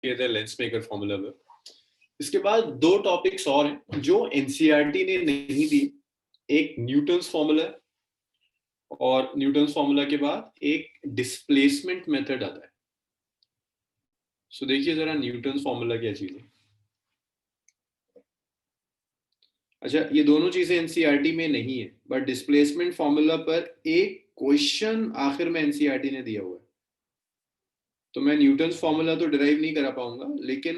किए थे lens maker formula में। इसके बाद दो टॉपिक्स और हैं जो एनसीईआरटी ने नहीं दी। एक न्यूटन्स फॉर्मूला और न्यूटन्स फॉर्मूला के बाद एक डिस्प्लेसमेंट मेथड आता है। सो देखिए जरा न्यूटन्स फॉर्मूला क्या चीज है। अच्छा, ये दोनों चीजें एनसीईआरटी में नहीं है, बट डिस्प्लेसमेंट फॉर्मूला पर एक क्वेश्चन आखिर में एनसीईआरटी ने दिया हुआ है। तो मैं न्यूटन्स फॉर्मूला तो डिराइव नहीं करा पाऊंगा, लेकिन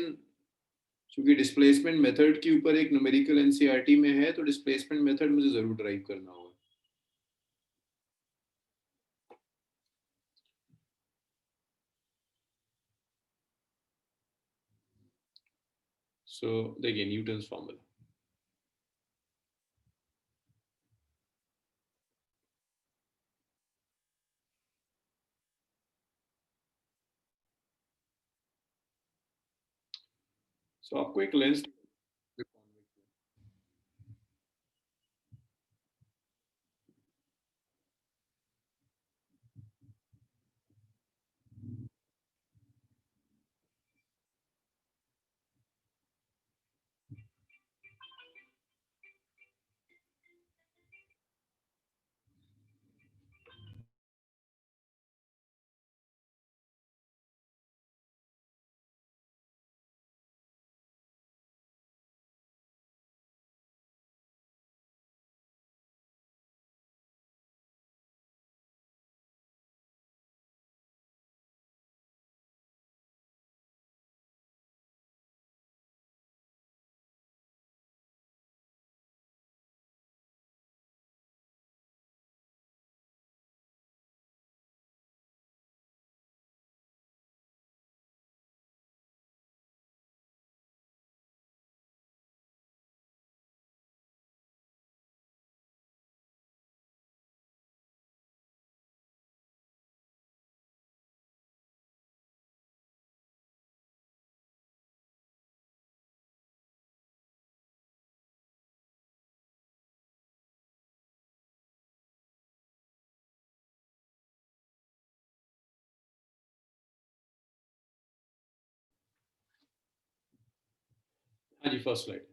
क्योंकि डिस्प्लेसमेंट मेथड के ऊपर एक न्यूमेरिकल एनसीईआरटी में है, तो डिस्प्लेसमेंट मेथड मुझे जरूर डिराइव करना होगा। सो देखिए न्यूटन्स फॉर्मूला, सो आपको एक लेंस हाँ जी, फर्स्ट स्लाइड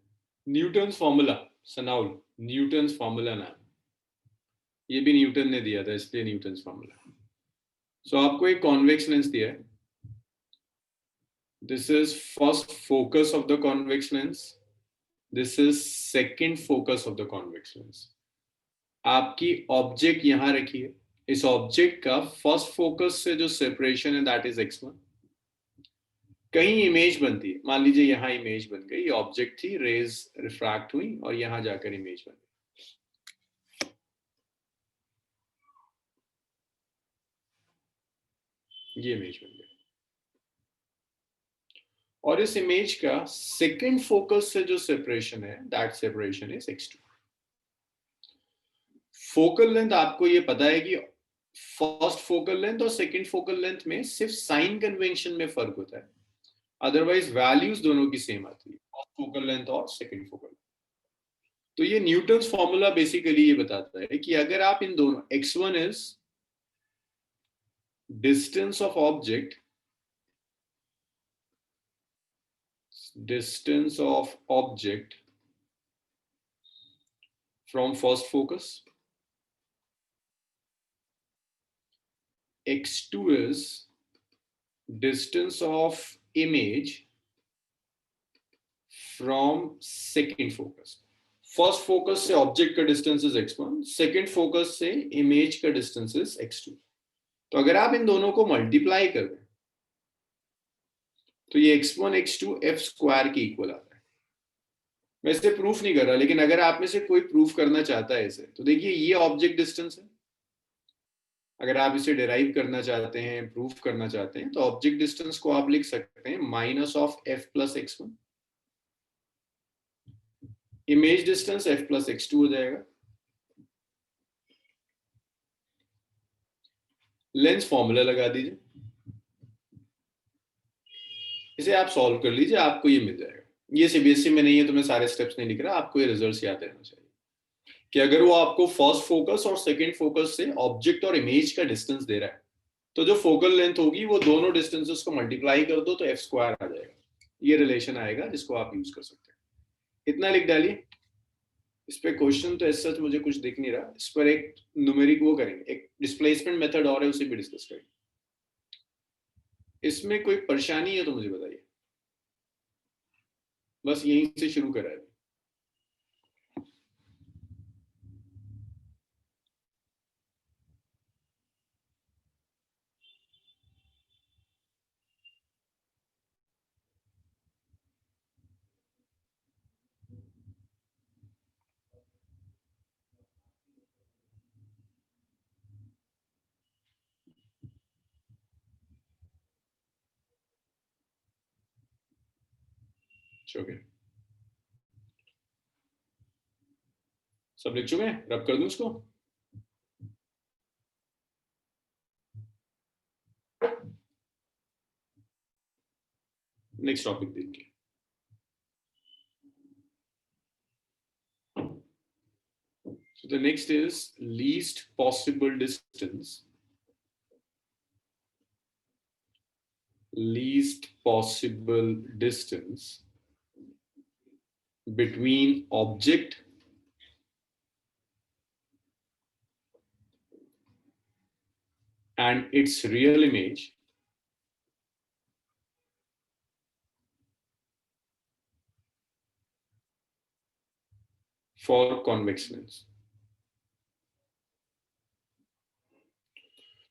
न्यूटन्स फॉर्मूला। सनाउल न्यूटन्स फॉर्मूला नाम, ये भी न्यूटन ने दिया था, इसलिए न्यूटन्स फॉर्मूला। सो आपको एक कॉन्वेक्स लेंस दिया है। This is first focus of the convex lens, this is second focus of the convex lens. आपकी ऑब्जेक्ट यहां रखी है, इस ऑब्जेक्ट का फर्स्ट फोकस से जो सेपरेशन है दैट इज x1। कहीं इमेज बनती है, मान लीजिए यहां इमेज बन गई, ये ऑब्जेक्ट थी, रेज रिफ्रैक्ट हुई और यहां जाकर इमेज बन गई। ये इमेज बन गई और इस इमेज का सेकेंड फोकस से जो सेपरेशन है that separation is x2। Focal length आपको ये पता है कि फर्स्ट फोकल लेंथ और सेकेंड फोकल लेंथ में सिर्फ साइन कन्वेंशन में फर्क होता है, अदरवाइज वैल्यूज दोनों की सेम आती है, फर्स्ट फोकल लेंथ और सेकेंड फोकल लेंथ। तो ये न्यूटन्स फॉर्मूला बेसिकली ये बताता है कि अगर आप इन दोनों, x1 is distance of object from first focus, x2 is distance of image from second focus। First focus से ऑब्जेक्ट का distance is x1, second focus से इमेज का डिस्टेंस इज x2। तो अगर आप इन दोनों को मल्टीप्लाई कर दें तो ये x1 x2 f स्क्वायर के इक्वल आता है। मैं इसे प्रूफ नहीं कर रहा, लेकिन अगर आप में से कोई प्रूफ करना चाहता है इसे, तो देखिए ये ऑब्जेक्ट डिस्टेंस है। अगर आप इसे डिराइव करना चाहते हैं, प्रूफ करना चाहते हैं, तो ऑब्जेक्ट डिस्टेंस को आप लिख सकते हैं minus of f plus x1। Image distance f plus x2 हो जाएगा। लेंस फॉर्मूला लगा दीजिए, इसे आप सॉल्व कर लीजिए, आपको ये मिल जाएगा। ये सीबीएसई में नहीं है तो मैं सारे स्टेप्स नहीं लिख रहा, आपको ये रिजल्ट याद रहना चाहिए कि अगर वो आपको फर्स्ट फोकस और सेकेंड फोकस से ऑब्जेक्ट और इमेज का डिस्टेंस दे रहा है, तो जो फोकल लेंथ होगी वो दोनों डिस्टेंसेस को मल्टीप्लाई कर दो तो f स्क्वायर आ जाएगा। ये रिलेशन आएगा जिसको आप यूज कर सकते हैं। इतना लिख डालिए। इस पे क्वेश्चन तो ऐसा मुझे कुछ दिख नहीं रहा, इस पर एक न्यूमेरिक वो करेंगे, एक डिस्प्लेसमेंट मेथड और है, उसे भी डिस्कस करेंगे। इसमें कोई परेशानी है तो मुझे बताइए, बस यहीं से शुरू करा है। ओके, सब लिख चुके हैं? रब कर दूं इसको? नेक्स्ट टॉपिक देखिए। So the next is least possible distance. Least possible distance between object and its real image for convex lens.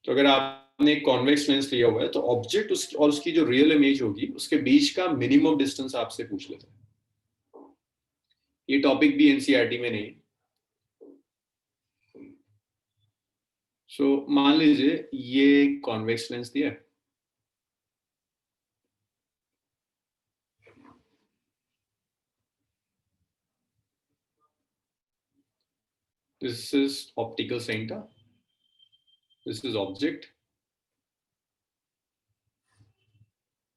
तो अगर आपने एक कॉन्वेक्स लेंस लिया हुआ है तो ऑब्जेक्ट और उसकी जो रियल इमेज होगी उसके बीच का मिनिमम डिस्टेंस आपसे पूछ लेता है। ये टॉपिक भी एनसीईआरटी में नहीं। सो मान लीजिए ये कॉन्वेक्स लेंस दिया, this is optical centre, this is object.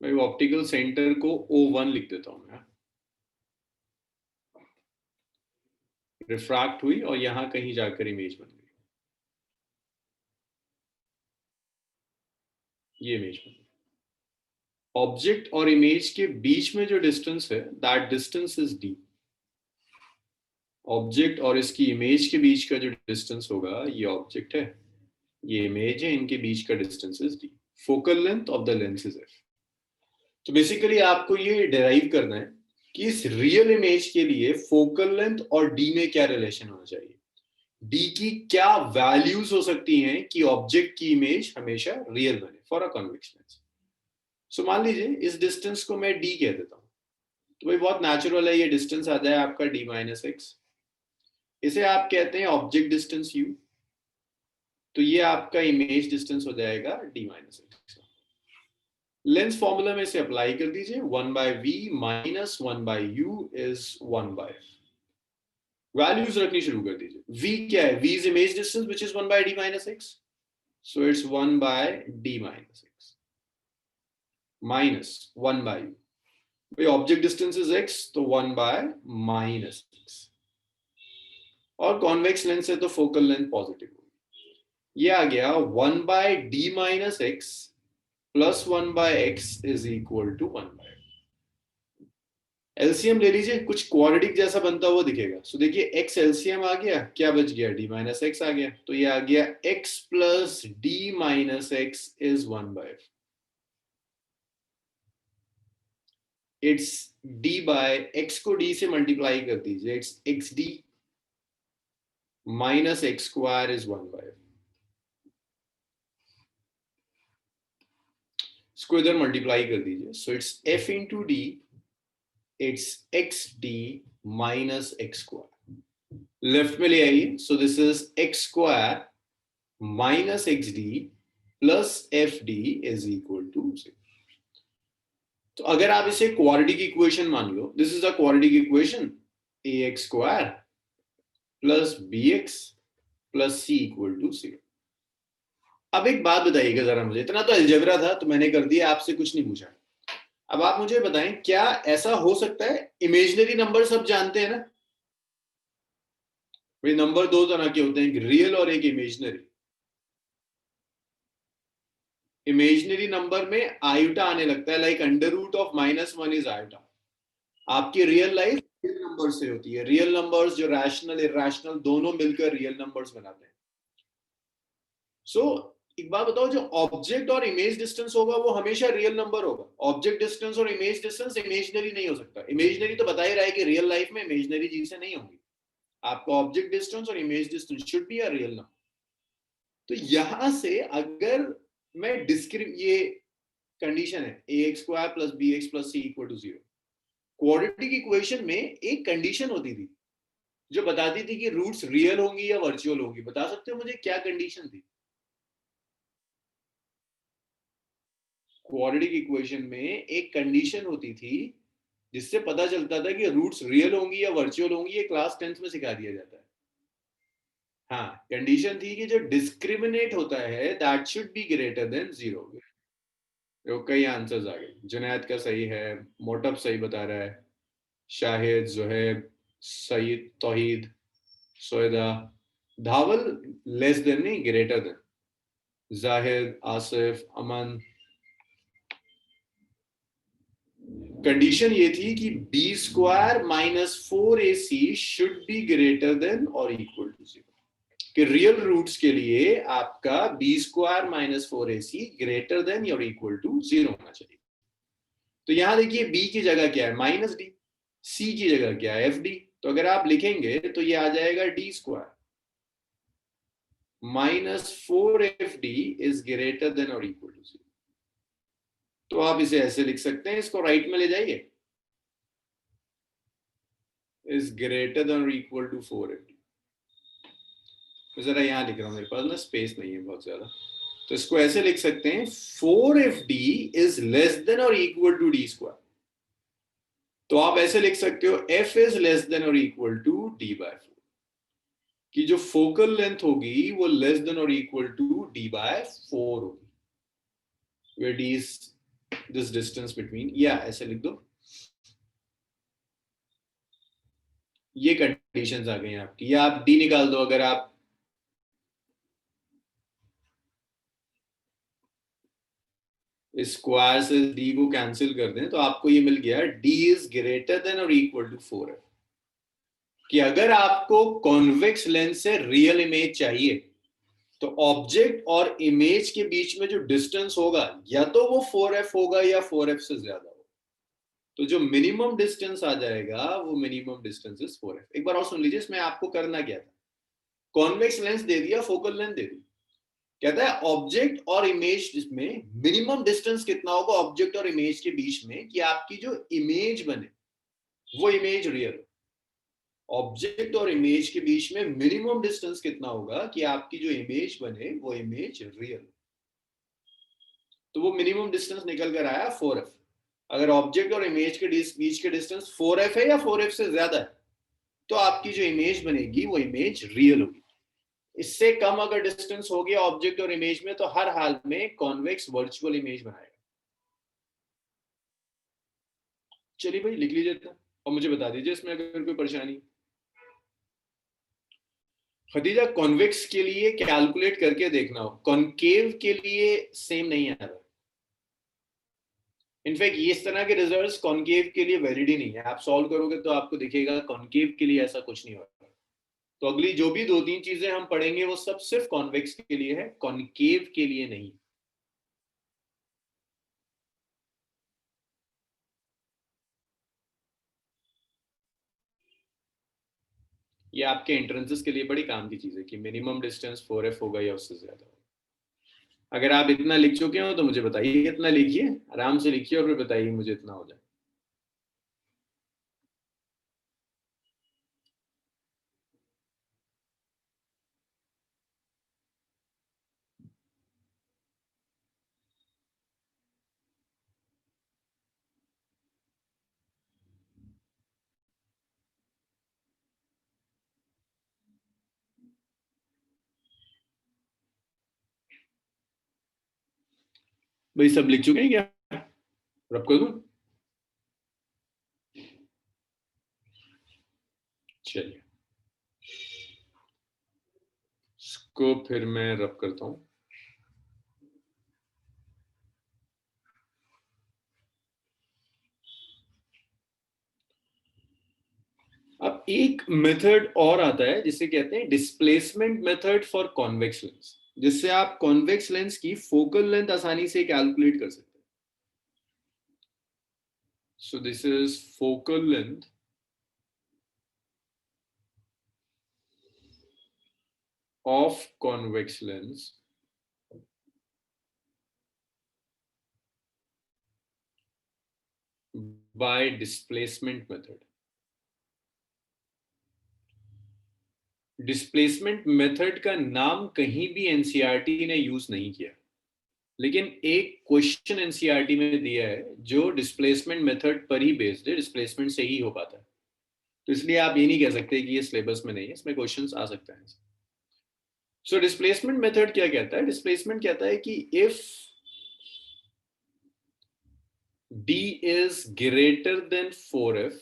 मैं ऑप्टिकल सेंटर को O1 लिख देता हूं मैं। रिफ्रैक्ट हुई और यहां कहीं जाकर इमेज बन गई, ये इमेज बन गई। ऑब्जेक्ट और इमेज के बीच में जो डिस्टेंस है that distance is D. Object और इसकी इमेज के बीच का जो डिस्टेंस होगा, ये ऑब्जेक्ट है, ये इमेज है, इनके बीच का distance is D. Focal length of the lens is F. तो बेसिकली आपको ये डिराइव करना है कि इस रियल इमेज के लिए फोकल लेंथ और डी में क्या रिलेशन होना चाहिए, डी की क्या वैल्यूज हो सकती हैं कि ऑब्जेक्ट की इमेज हमेशा रियल बने फॉर अ कॉन्वेक्स लेंस। सो मान लीजिए इस डिस्टेंस को मैं डी कह देता हूं, तो भाई बहुत नेचुरल है, ये डिस्टेंस आ जाए आपका डी माइनस एक्स। इसे आप कहते हैं ऑब्जेक्ट डिस्टेंस यू, तो ये आपका इमेज डिस्टेंस हो जाएगा D minus x. Lens formula में इसे अप्लाई कर दीजिए, 1/v minus 1/u is 1/f। Values रखनी शुरू कर दीजिए। v क्या है? v is image distance which is 1/d minus x, so it's 1/d minus x minus 1/u। भाई ऑब्जेक्ट डिस्टेंस इज x, तो 1/माइनस x। और कॉन्वेक्स लेंस है तो फोकल लेंथ पॉजिटिव होगी। ये आ गया 1/d minus x plus 1/x is equal to 1/f। LCM ले लीजिए, कुछ क्वाड्रेटिक जैसा बनता हुआ दिखेगा। सो देखिए x एलसीएम आ गया, क्या बच गया? d माइनस एक्स आ गया, तो ये आ गया x plus d minus X is 1/f। It's d by x को d से मल्टीप्लाई कर दीजिए, it's xd minus X square is 1/f। इसको इधर मल्टीप्लाई कर दीजिए, so it's f into D, it's xd minus X square. Left में ले आइए, so this is X square minus x D plus F D is equal to 0। तो अगर आप इसे क्वाड्रेटिक इक्वेशन मान लो, this is a quadratic equation, A x square plus B x plus C equal to 0। अब एक बात बताइएगा जरा मुझे, इतना तो अलजेब्रा था तो मैंने कर दिया, आपसे कुछ नहीं पूछा। अब आप मुझे बताएं, क्या ऐसा हो सकता है, इमेजिनरी नंबर सब जानते हैं ना भाई, नंबर दो तरह के होते हैं, एक रियल और एक इमेजिनरी। इमेजिनरी नंबर में आयोटा आने लगता है, like under root of -1 is iota. आपकी रियल लाइफ रियल नंबर से होती है। रियल नंबर्स जो रैशनल इरैशनल दोनों मिलकर रियल नंबर्स बनाते हैं। सो एक बात बताओ, जो ऑब्जेक्ट और इमेज डिस्टेंस होगा वो हमेशा रियल नंबर होगा। ऑब्जेक्ट डिस्टेंस और इमेज डिस्टेंस इमेजिनरी नहीं हो सकता। इमेजिनरी तो बता ही रहा है कि रियल लाइफ में इमेजिनरी चीजें नहीं होंगी। आपका ऑब्जेक्ट डिस्टेंस और image distance should be a real number. तो यहां से अगर मैं डिस्क्रिप ये कंडीशन है ax² plus bx plus c equal to 0, quadratic equation में एक कंडीशन होती थी जो बताती थी कि रूट्स रियल होंगी या वर्चुअल होंगी। बता सकते हो मुझे क्या कंडीशन थी? क्वाड्रेटिक इक्वेशन में एक कंडीशन होती थी जिससे पता चलता था कि रूट्स रियल होंगी या वर्चुअल होंगी। ये क्लास 10th में सिखा दिया जाता है। हाँ, कंडीशन थी कि जो डिस्क्रिमिनेट होता है that should be greater than 0। तो कई आंसर्स आ गए। जुनैद का सही है, मोटब सही बता रहा है, शाहिद, जुहैब, सईद, तौहीद, सोयदा, धावल लेस देन नहीं ग्रेटर देन, जाहिद, आसिफ, अमन। कंडीशन ये थी कि b² -4ac should be greater than और इक्वल टू 0। कि रियल रूट्स के लिए आपका b² -4ac ग्रेटर देन और इक्वल टू 0 होना चाहिए। तो यहां देखिए b की जगह क्या है -d, c की जगह क्या है fd। तो अगर आप लिखेंगे तो ये आ जाएगा d² -4fd is greater than और इक्वल टू 0। तो आप इसे ऐसे लिख सकते हैं, इसको राइट में ले जाइए, इज ग्रेटर देन और इक्वल टू 4fd। तो जरा यहां लिख रहा हूं, मेरे पास ना स्पेस नहीं है बहुत ज्यादा, तो इसको ऐसे लिख सकते हैं 4fd इज लेस देन और इक्वल टू d²। तो आप ऐसे लिख सकते हो f इज लेस देन और इक्वल टू d/4, कि जो फोकल लेंथ होगी वो लेस देन और इक्वल टू d/4 होगी, where d is this distance between, या ऐसे लिख दो। ये कंडीशंस आ गई आपकी, या आप d निकाल दो। अगर आप स्क्वायर से d को कैंसिल कर दें तो आपको ये मिल गया d इज ग्रेटर देन और इक्वल टू 4f। कि अगर आपको कॉन्वेक्स लेंस से रियल इमेज चाहिए तो ऑब्जेक्ट और इमेज के बीच में जो डिस्टेंस होगा या तो वो 4f होगा या 4f से ज्यादा होगा। तो जो मिनिमम डिस्टेंस आ जाएगा वो मिनिमम डिस्टेंस इज 4f। एक बार और सुन लीजिए, इसमें आपको करना क्या था। कॉन्वेक्स लेंस दे दिया, फोकल लेंथ दे दी, कहता है ऑब्जेक्ट और इमेज में मिनिमम डिस्टेंस कितना होगा ऑब्जेक्ट और इमेज के बीच में, कि आपकी जो इमेज बने वो इमेज रियल। ऑब्जेक्ट और इमेज के बीच में मिनिमम डिस्टेंस कितना होगा कि आपकी जो इमेज बने वो इमेज रियल। तो वो मिनिमम डिस्टेंस निकल कर आया 4f। अगर ऑब्जेक्ट और इमेज के बीच के डिस्टेंस 4f है या 4f से ज्यादा है तो आपकी जो इमेज बनेगी वो इमेज रियल होगी। इससे कम अगर डिस्टेंस हो गया ऑब्जेक्ट और इमेज में तो हर हाल में कॉन्वेक्स वर्चुअल इमेज बनाएगा। चलिए भाई लिख लीजिए इतना और मुझे बता दीजिए इसमें अगर कोई परेशानी। खदीजा, कॉन्वेक्स के लिए कैलकुलेट करके देखना हो, कॉन्केव के लिए सेम नहीं आ रहा। इनफैक्ट ये इस तरह के रिजल्ट्स कॉन्केव के लिए वैलिड ही नहीं है। आप सॉल्व करोगे तो आपको दिखेगा कॉन्केव के लिए ऐसा कुछ नहीं होगा। तो अगली जो भी 2-3 चीजें हम पढ़ेंगे वो सब सिर्फ कॉन्वेक्स के लिए है, कॉन्केव के लिए नहीं। ये आपके एंट्रेंसेस के लिए बड़ी काम की चीज है कि मिनिमम डिस्टेंस 4f होगा या उससे ज्यादा होगा। अगर आप इतना लिख चुके हो तो मुझे बताइए, इतना लिखिए, आराम से लिखिए और फिर बताइए मुझे इतना हो जाए। भाई सब लिख चुके हैं क्या? रब कर दूं? चलिए इसको फिर मैं रब करता हूं। अब एक मेथड और आता है जिसे कहते हैं displacement method for convex lens, जिससे आप कॉन्वेक्स लेंस की फोकल लेंथ आसानी से कैलकुलेट कर सकते हैं. सो this is focal length of convex lens bye displacement method. Displacement method का नाम कहीं भी एनसीईआरटी ने यूज नहीं किया, लेकिन एक क्वेश्चन एनसीईआरटी में दिया है जो डिस्प्लेसमेंट मेथड पर ही बेस्ड है, डिस्प्लेसमेंट से ही हो पाता है. तो इसलिए आप ये नहीं कह सकते कि ये सिलेबस में नहीं है, इसमें क्वेश्चंस आ सकते हैं. सो डिस्प्लेसमेंट मेथड क्या कहता है? डिस्प्लेसमेंट कहता है कि if d is greater than 4f,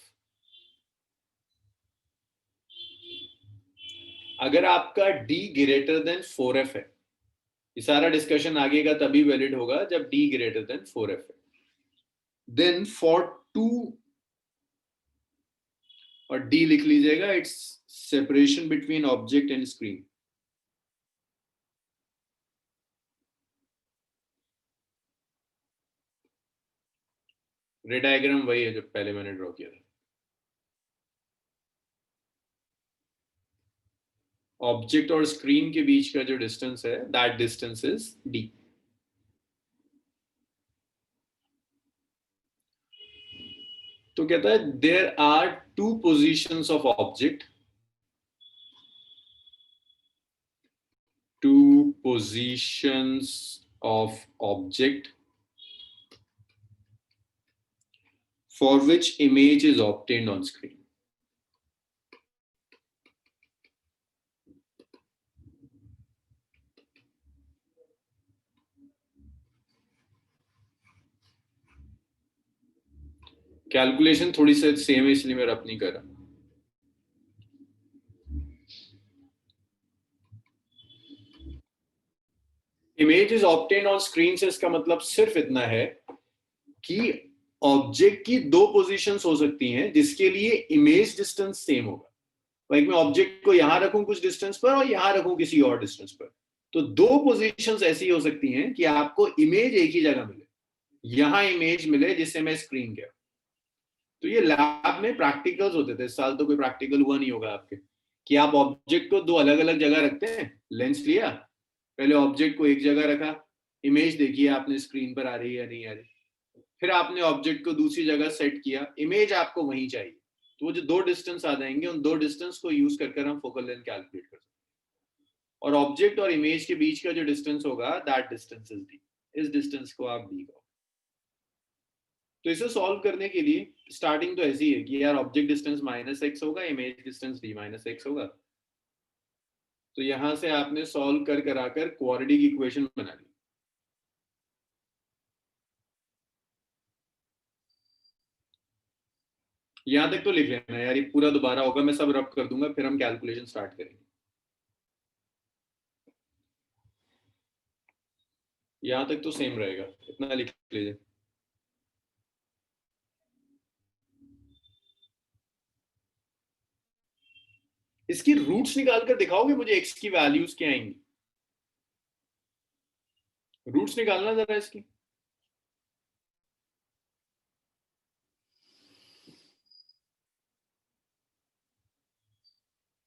अगर आपका d ग्रेटर देन 4f है, ये सारा डिस्कशन आगे का तभी वैलिड होगा जब d ग्रेटर देन 4f है. देन फॉर 2, और d लिख लीजिएगा, it's separation between object and screen. रे डायग्राम वही है जो पहले मैंने ड्रॉ किया था. ऑब्जेक्ट और स्क्रीन के बीच का जो डिस्टेंस है, दैट डिस्टेंस इज d. तो कहता है there are two positions of object, two positions of object for which image is obtained on screen. Calculation थोड़ी सी सेम है इसलिए मैं रब नहीं कर रहा. Image is obtain on screen से इसका मतलब सिर्फ इतना है कि ऑब्जेक्ट की दो पोजीशंस हो सकती हैं जिसके लिए इमेज डिस्टेंस सेम होगा. लाइक मैं ऑब्जेक्ट को यहां रखूं कुछ डिस्टेंस पर और यहां रखूं किसी और डिस्टेंस पर, तो दो पोजीशंस ऐसी हो सकती हैं कि आपको इमेज एक ही जगह मिले. यहां इमेज मिले जिससे मैं स्क्रीन गया. तो ये लैब में प्रैक्टिकल्स होते थे. इस साल तो कोई प्रैक्टिकल हुआ नहीं होगा आपके, कि आप ऑब्जेक्ट को दो अलग अलग जगह रखते हैं, लेंस लिया, पहले ऑब्जेक्ट को एक जगह रखा, इमेज देखिए आपने स्क्रीन पर आ रही है या नहीं आ रही, फिर आपने ऑब्जेक्ट को दूसरी जगह सेट किया, इमेज आपको वहीं चाहिए. तो वो जो दो डिस्टेंस आ जाएंगे, उन दो डिस्टेंस को यूज कर हम फोकल लेंथ कैलकुलेट कर सकते हैं. और ऑब्जेक्ट और इमेज के बीच का जो डिस्टेंस होगा, दैट डिस्टेंस इज डी. इस डिस्टेंस को आप डी कहो. तो इसे सॉल्व करने के लिए स्टार्टिंग तो ऐसी है कि यार ऑब्जेक्ट डिस्टेंस -x होगा, इमेज डिस्टेंस d-x होगा. तो यहां से आपने सॉल्व कर कराकर क्वाड्रेटिक इक्वेशन बना ली. यहां तक तो लिख लेना यार, ये पूरा दोबारा होगा, मैं सब रब कर दूंगा, फिर हम कैलकुलेशन स्टार्ट करेंगे. यहां तक तो सेम रहेगा, इतना लिख लीजिए. इसकी रूट्स निकाल कर दिखाओगे मुझे, एक्स की वैल्यूज क्या आएंगी? रूट्स निकालना जरा इसकी.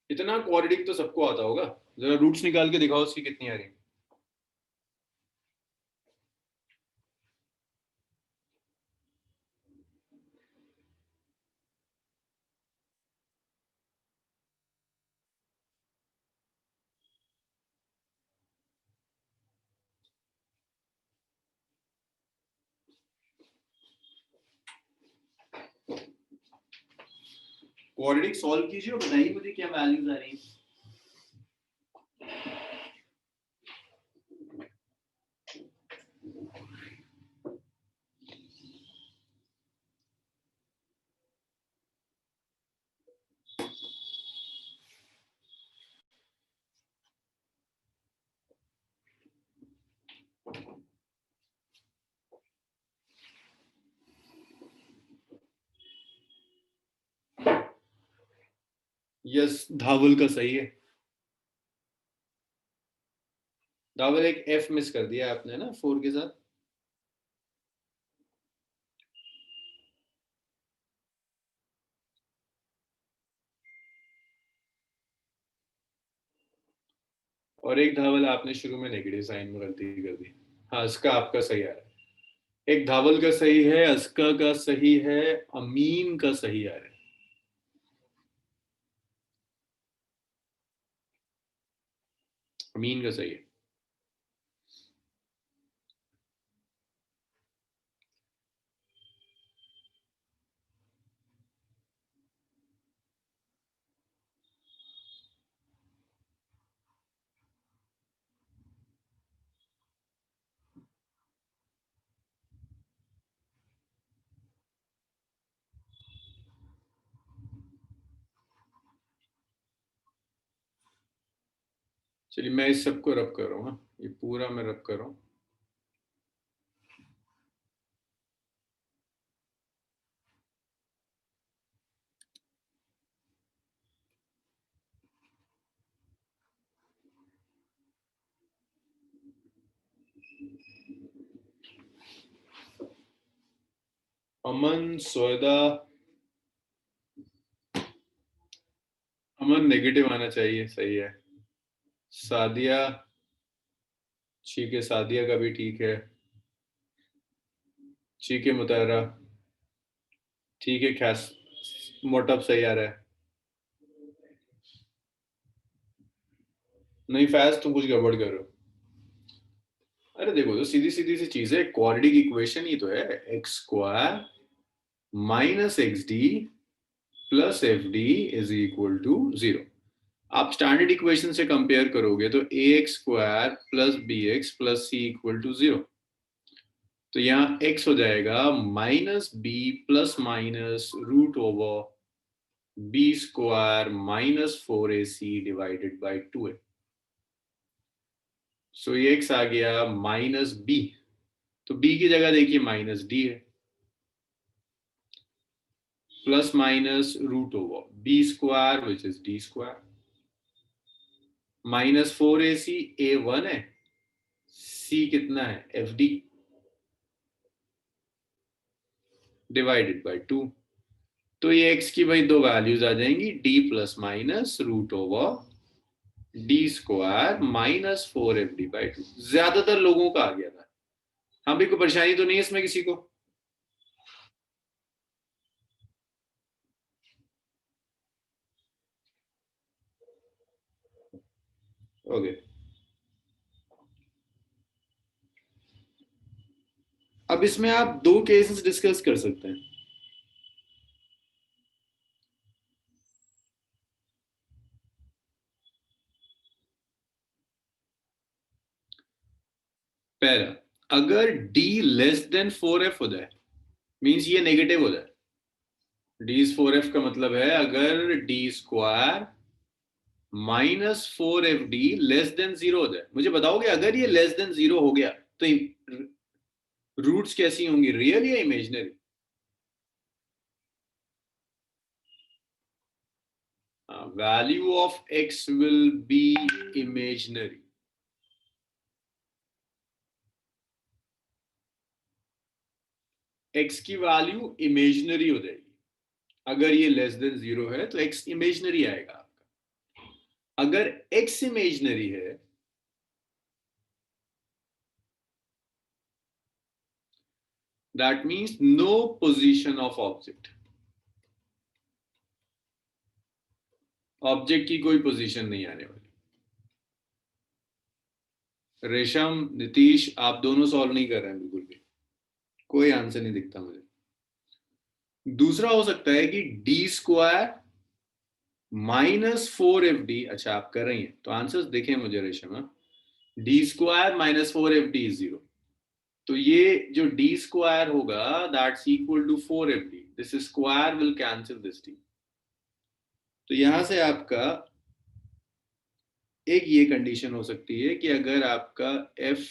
इतना क्वाड्रेटिक तो सबको आता होगा, जरा रूट्स निकाल के दिखाओ उसकी कितनी आ रही है. क्वाड्रेटिक सॉल्व कीजिए और बताइए मुझे क्या वैल्यूज आ रही है. यस, धावल का सही है। धावल एक एफ मिस कर दिया आपने ना 4 के साथ। और एक धावल आपने शुरू में नेगेटिव साइन में गलती कर दी। हाँ, इसका आपका सही आ रहा है। एक धावल का सही है, अस्का का सही है, अमीन का सही आ रहा है। अमीन का सही है। चलिए मैं इस सबको रब कर रहा हूँ। हाँ, ये पूरा मैं रब कर रहा हूँ। अमन, स्वेदा। अमन नेगेटिव आना चाहिए, सही है। सादिया, ठीक है, सादिया का भी ठीक है। ठीक है मुतायरा, ठीक है। खैस, मोटअप सही आ रहा है। नहीं फैज, तुम कुछ गड़बड़ कर रहे हो। अरे देखो, तो सीधी सीधी सी चीज है, क्वाड्रेटिक इक्वेशन ही तो है। X square minus x D plus F D is equal to 0। आप स्टैंडर्ड इक्वेशन से कंपेयर करोगे तो a x square plus B x plus C equal to 0। तो यहाँ x हो जाएगा minus b plus minus root over B square minus 4ac divided by 2a। So ये x आ गया माइनस बी, तो b की जगह देखिए माइनस डी है, plus minus root over B square which is D square minus 4ac। A 1 है, c कितना है एफ डी डिवाइडेड बाई 2। तो ये x की भाई दो वैल्यूज आ जाएंगी, d plus minus root over D square minus 4fd/2। ज्यादातर लोगों का आ गया था। हाँ भी, कोई परेशानी तो नहीं है इसमें किसी को? ओके। अब इसमें आप दो केसेस डिस्कस कर सकते हैं। पहला, अगर d लेस देन 4f हो जाए, मीन्स ये नेगेटिव हो जाए। d इज 4f का मतलब है अगर d square minus 4fd less than 0 हो जाए। मुझे बताओगे अगर ये लेस देन 0 हो गया तो रूट्स कैसी होंगी, रियल या imaginary? Value of x will be imaginary. x की वैल्यू इमेजिनरी हो जाएगी। अगर ये लेस देन 0 है तो x इमेजिनरी आएगा आपका। अगर x इमेजिनरी है that means no position of object. Object की कोई पोजीशन नहीं आने वाली। रेशम, नीतीश, आप दोनों सॉल्व नहीं कर रहे हैं बिल्कुल भी, कोई आंसर नहीं दिखता मुझे। दूसरा हो सकता है कि डी स्क्वायर -4fd। अच्छा, आप कर रही हैं तो आंसर्स देखें मुझे रेशम। D square -4fd is 0। तो ये जो डी स्क्वायर होगा that's equal to 4fd। This square will cancel this D. तो यहां से आपका एक ये कंडीशन हो सकती है कि अगर आपका f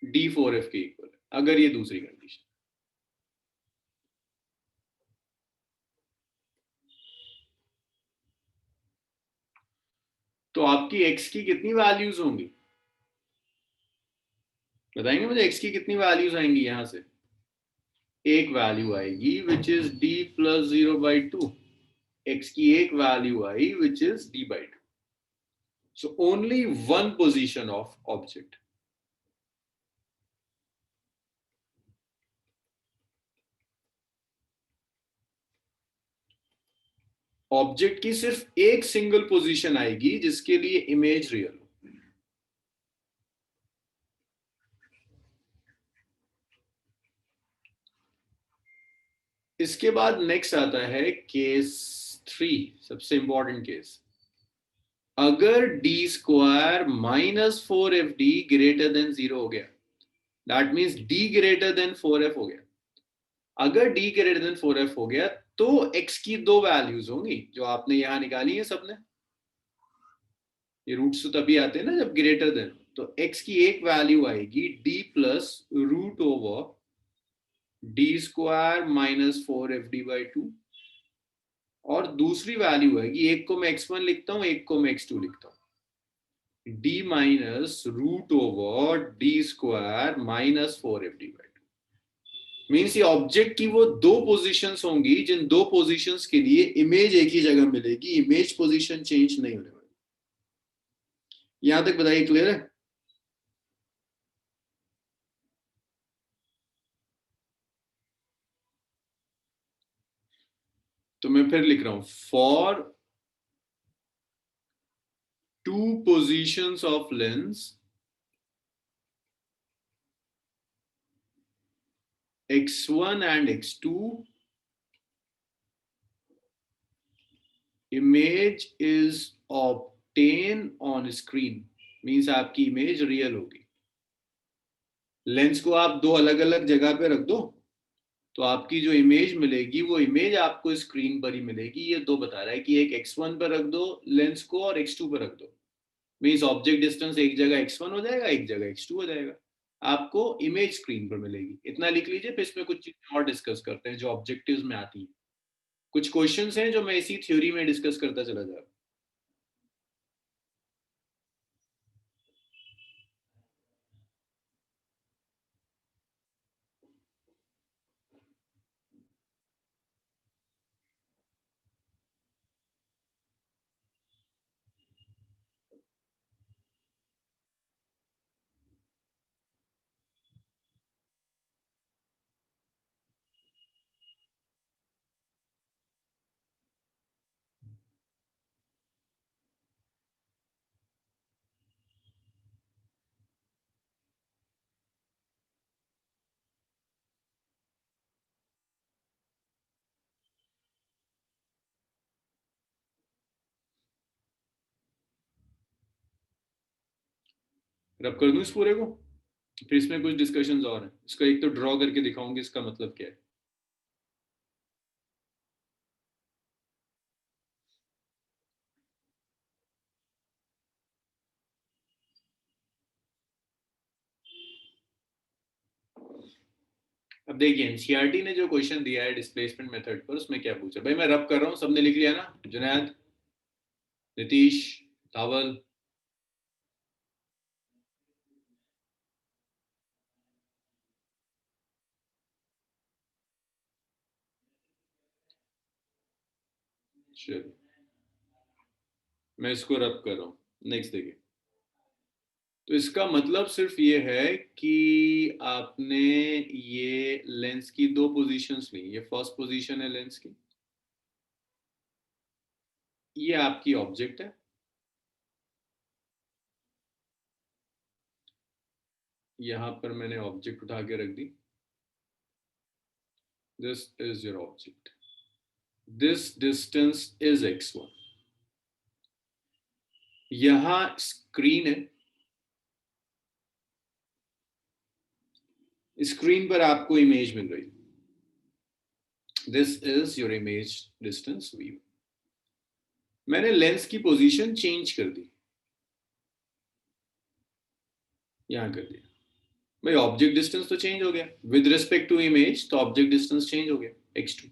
d4f के इक्वल है, अगर ये दूसरी कंडीशन। तो आपकी x की कितनी वैल्यूज होंगी, बताएंगे मुझे x की कितनी वैल्यूज आएंगी? यहां से एक वैल्यू आएगी which is d plus 0/2, x की एक value I which is d/2. So only one position of object. Object की सिर्फ एक सिंगल पोजीशन आएगी जिसके लिए इमेज रियल हो. इसके बाद नेक्स्ट आता है केस 3, सबसे इंपॉर्टेंट केस. अगर D square -4fd greater than 0 हो गया, that means d greater than 4f हो गया. अगर d ग्रेटर देन 4f हो गया तो x की दो वैल्यूज होंगी जो आपने यहां निकाली है सबने. ये रूट्स तो तभी आते हैं ना जब ग्रेटर देन. तो x की एक वैल्यू आएगी d plus root over D square -4fd/2, और दूसरी वैल्यू आएगी, एक को मैं x1 लिखता हूं, एक को मैं x2 लिखता हूं, d minus root over D square -4fd/2. Means ये ऑब्जेक्ट की वो दो पोजीशंस होंगी जिन दो पोजीशंस के लिए इमेज एक ही जगह मिलेगी, इमेज पोजीशन चेंज नहीं होने वाली. यहां तक बताइए, क्लियर है? तो मैं फिर लिख रहा हूं, for to positions of lens x1 and x2, image is obtained on screen. Means आपकी इमेज रियल होगी. लेंस को आप दो अलग अलग जगह पे रख दो तो आपकी जो इमेज मिलेगी वो इमेज आपको स्क्रीन पर ही मिलेगी. ये दो बता रहा है कि एक x1 पर रख दो लेंस को और x2 पर रख दो. मीन्स ऑब्जेक्ट डिस्टेंस एक जगह x1 हो जाएगा, एक जगह x2 हो जाएगा. आपको इमेज स्क्रीन पर मिलेगी. इतना लिख लीजिए, फिर इसमें कुछ चीजें और डिस्कस करते हैं जो ऑब्जेक्टिव्स में आती है. कुछ क्वेश्चंस हैं जो मैं इसी थ्योरी में डिस्कस करता चला जा रहा हूं. रब कर दूं इस पूरे को, फिर इसमें कुछ डिस्कशंस और हैं. इसका एक तो ड्रॉ करके दिखाऊंगी इसका मतलब क्या है. अब देखिए एनसीईआरटी ने जो क्वेश्चन दिया है डिस्प्लेसमेंट मेथड पर, उसमें क्या पूछा. भाई मैं रब कर रहा हूँ, सबने लिख लिया ना? जुनैद, नीतीश, धावल, चलो मैं इसको रब कर रहा हूँ. नेक्स्ट देखिए. तो इसका मतलब सिर्फ ये है कि आपने ये लेंस की दो पोजीशंस ली. ये फर्स्ट पोजीशन है लेंस की, ये आपकी ऑब्जेक्ट है. यहां पर मैंने ऑब्जेक्ट उठा के रख दी. This is your object. This distance is x1. यहां स्क्रीन है. स्क्रीन पर आपको इमेज मिल रही. This is your image distance v. मैंने लेंस की पोजीशन चेंज कर दी, यहां कर दिया. भाई ऑब्जेक्ट डिस्टेंस तो चेंज हो गया विद रिस्पेक्ट टू इमेज, तो ऑब्जेक्ट डिस्टेंस चेंज हो गया x2.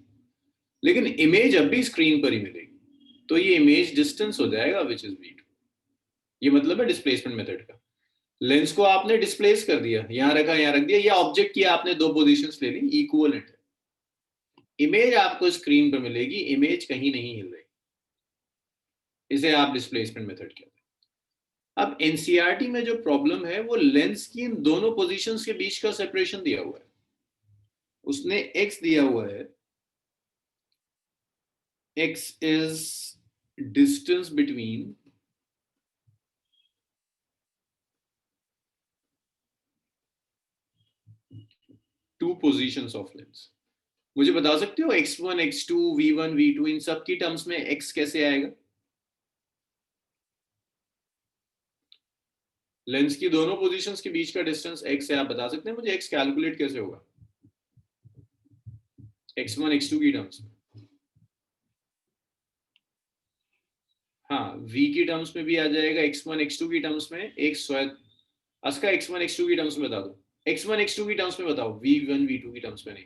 लेकिन इमेज अब भी स्क्रीन पर ही मिलेगी, तो ये इमेज डिस्टेंस हो जाएगा विच इज v2. ये मतलब है डिस्प्लेसमेंट मेथड का। लेंस को आपने डिस्प्लेस कर दिया, यहां रखा यहां रख दिया, या ऑब्जेक्ट की आपने दो पोजीशंस ले ली, इक्वलेंट है। इमेज आपको स्क्रीन पर मिलेगी, इमेज कहीं नहीं हिल रही, इसे आप डिस्प्लेसमेंट मेथड कहते हैं। अब एनसीईआरटी में जो प्रॉब्लम है वो लेंस की इन दोनों पोजीशंस के बीच का सेपरेशन दिया हुआ है। उसने x दिया हुआ है, x is distance between two positions of lens। मुझे बता सकते हो x1 x2 v1 v2 इन सब की टर्म्स में x कैसे आएगा? लेंस की दोनों पोजीशंस के बीच का डिस्टेंस x है, आप बता सकते हैं मुझे x कैलकुलेट कैसे होगा x1 x2 की टर्म्स में? हाँ, v की टर्म्स में भी आ जाएगा, x1 x2 की टर्म्स में एक स्वयं अस्का x1 x2 की टर्म्स में बता दो, x1 x2 की टर्म्स में बताओ, v1 v2 की टर्म्स में नहीं।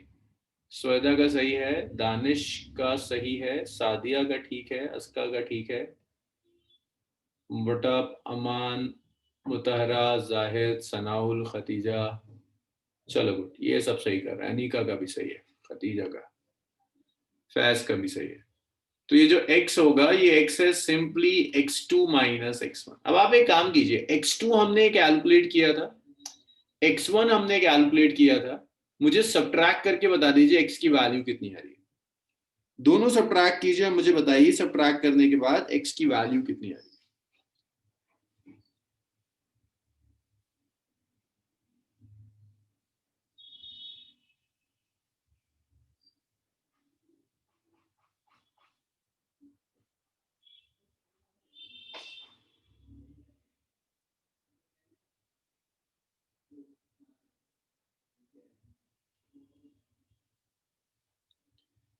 स्वेदा का सही है, दानिश का सही है, सादिया का ठीक है, अस्का का ठीक है, मुटब, अमान, मुतहरा, जाहिद, सनाउल, खतीजा, चलो गुड, ये सब सही कर रहा है। अनीका का भी सही है, खतीजा का, फैज का भी सही है। तो ये जो x होगा ये x है सिंपली x2 माइनस x1। अब आप एक काम कीजिए, x2 हमने कैलकुलेट किया था, x1 हमने कैलकुलेट किया था, मुझे सब्ट्रैक्ट करके बता दीजिए x की वैल्यू कितनी आ रही है। दोनों सब्ट्रैक्ट कीजिए, मुझे बताइए सब्ट्रैक्ट करने के बाद x की वैल्यू कितनी आ रही है।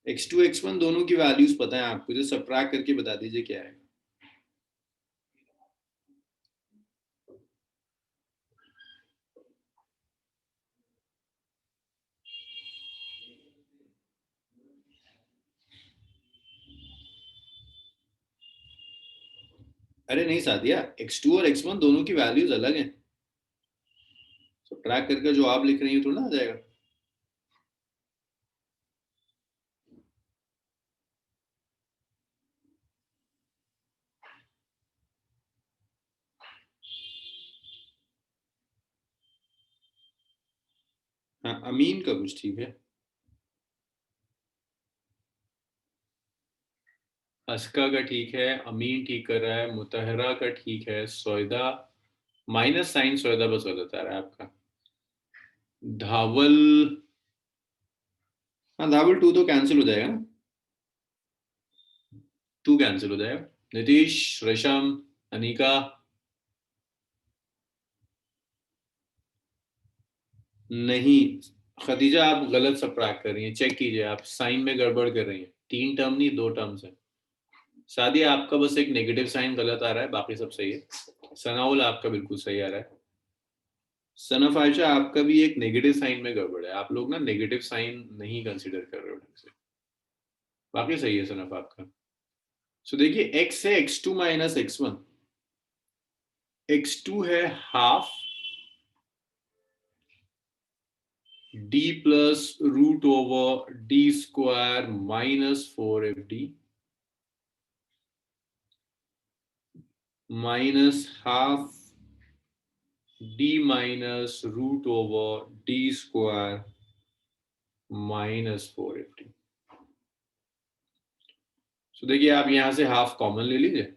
x2 x1 दोनों की वैल्यूज पता है आपको, जो सब्ट्रैक्ट करके बता दीजिए क्या है। अरे नहीं सादिया, x2 और x1 दोनों की वैल्यूज अलग हैं, सब्ट्रैक्ट करके जो आप लिख रही हैं थोड़ा ना आ जाएगा। हाँ, अमीन का कुछ ठीक है, अस्का का ठीक है, अमीन ठीक कर रहा है, मुतहरा का ठीक है, सौदा माइनस साइन सौदा बस गलत आ रहा है आपका, धावल, हाँ धावल टू तो कैंसिल हो जाएगा ना, टू कैंसिल हो जाएगा। नीतीश, रेशम, अनिका, नहीं खदीजा आप गलत सब्ट्रैक्ट कर रही हैं, चेक कीजिए आप साइन में गड़बड़ कर रही हैं, तीन टर्म नहीं दो टर्म्स हैं। सादिया आपका बस एक नेगेटिव साइन गलत आ रहा है, बाकी सब सही है। सनाउल आपका बिल्कुल सही आ रहा है। सनफ आयशा आपका भी एक नेगेटिव साइन में गड़बड़ है, आप लोग ना नेगेटिव साइन नहीं कंसीडर कर रहे हो ढंग से, बाकी सही है सनफ आपका। सो देखिए x है x2 माइनस x1, x2 है half d plus root over d square minus 4fd minus half d minus root over d square minus 4fd। So देखिए आप यहां से हाफ कॉमन ले लीजिए,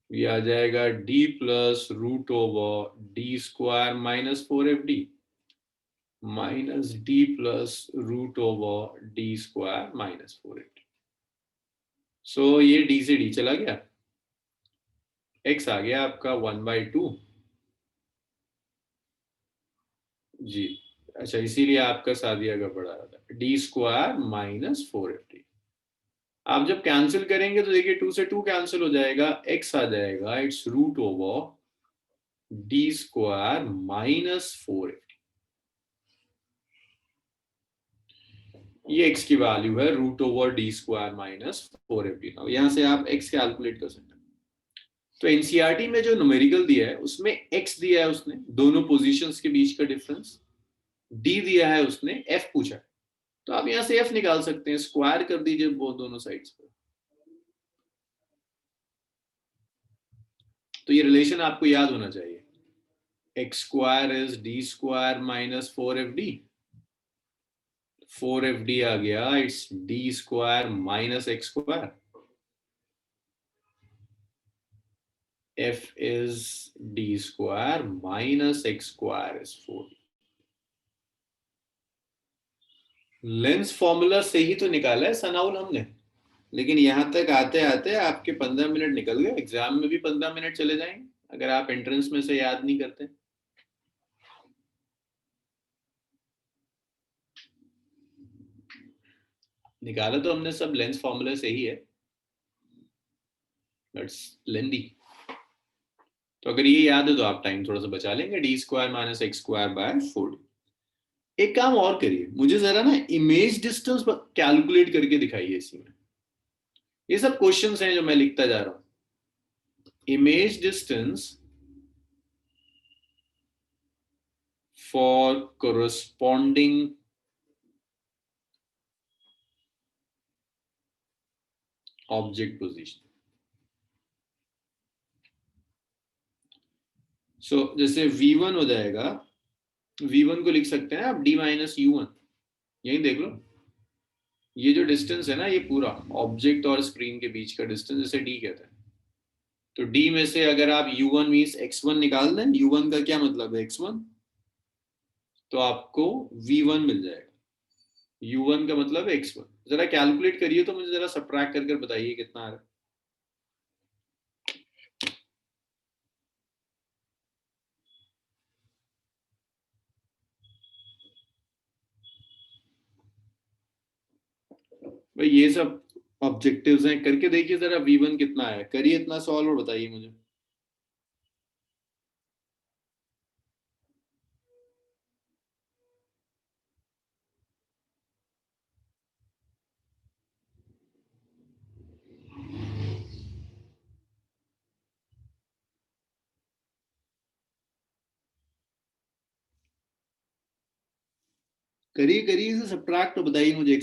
ये आ जाएगा d plus root over D square minus 4fd minus D plus root over D square minus 4fd। So ये d से d चला गया, x आ गया आपका 1/2 जी। अच्छा इसीलिए आपका सादिया का पड़ा रहा था, डी स्क्वायर माइनस 4fd। आप जब कैंसिल करेंगे तो देखिए 2 से 2 कैंसिल हो जाएगा, x आ जाएगा it's root over D square minus 4fd। ये x की वैल्यू है root over D square minus 4fd। यहां से आप x कैलकुलेट कर सकते हैं। तो एनसीईआरटी में जो न्यूमेरिकल दिया है उसमें एक्स दिया है उसने, दोनों पोजीशंस के बीच का डिफरेंस, डी दिया है उसने, एफ पूछा है। तो आप यहां से एफ निकाल सकते हैं, स्क्वायर कर दीजिए वो दोनों साइड्स पर। तो ये रिलेशन आपको याद होना चाहिए, x square is D square minus 4FD। 4FD आ गया, it's D square minus X square. F is d square minus x square is 4। Lens formula से ही तो निकाला है सनाउल हमने, लेकिन यहां तक आते आते आपके 15 मिनट निकल गए, एग्जाम में भी 15 मिनट चले जाएंगे अगर आप एंट्रेंस में से याद नहीं करते। निकाला तो हमने सब लेंस फॉर्मूले से ही है, बट्स लेंदी। तो अगर ये याद है तो आप टाइम थोड़ा सा बचा लेंगे, D square minus X square by 4। एक काम और करिए, मुझे जरा ना इमेज डिस्टेंस कैलकुलेट करके दिखाइए इसी में। ये सब क्वेश्चंस हैं जो मैं लिखता जा रहा हूं। Image distance for corresponding object position। सो जैसे v1 हो जाएगा, v1 को लिख सकते हैं आप d माइनस u1, यही देख लो। ये जो डिस्टेंस है ना, ये पूरा ऑब्जेक्ट और स्क्रीन के बीच का डिस्टेंस, जैसे d कहते हैं। तो d में से अगर आप u1 मीन्स x1 निकाल दें, u1 का क्या मतलब है x1, तो आपको v1 मिल जाएगा। u1 का मतलब है x1। जरा कैलकुलेट करिए तो मुझे जरा सबट्रैक्ट कर बताइए कितना आ रहा है। भाई ये सब ऑब्जेक्टिव्स हैं, करके देखिए जरा v1 कितना है, करिए इतना सॉल्व और बताइए मुझे। करिए करिए इसे सब्ट्रैक्ट और बताइए मुझे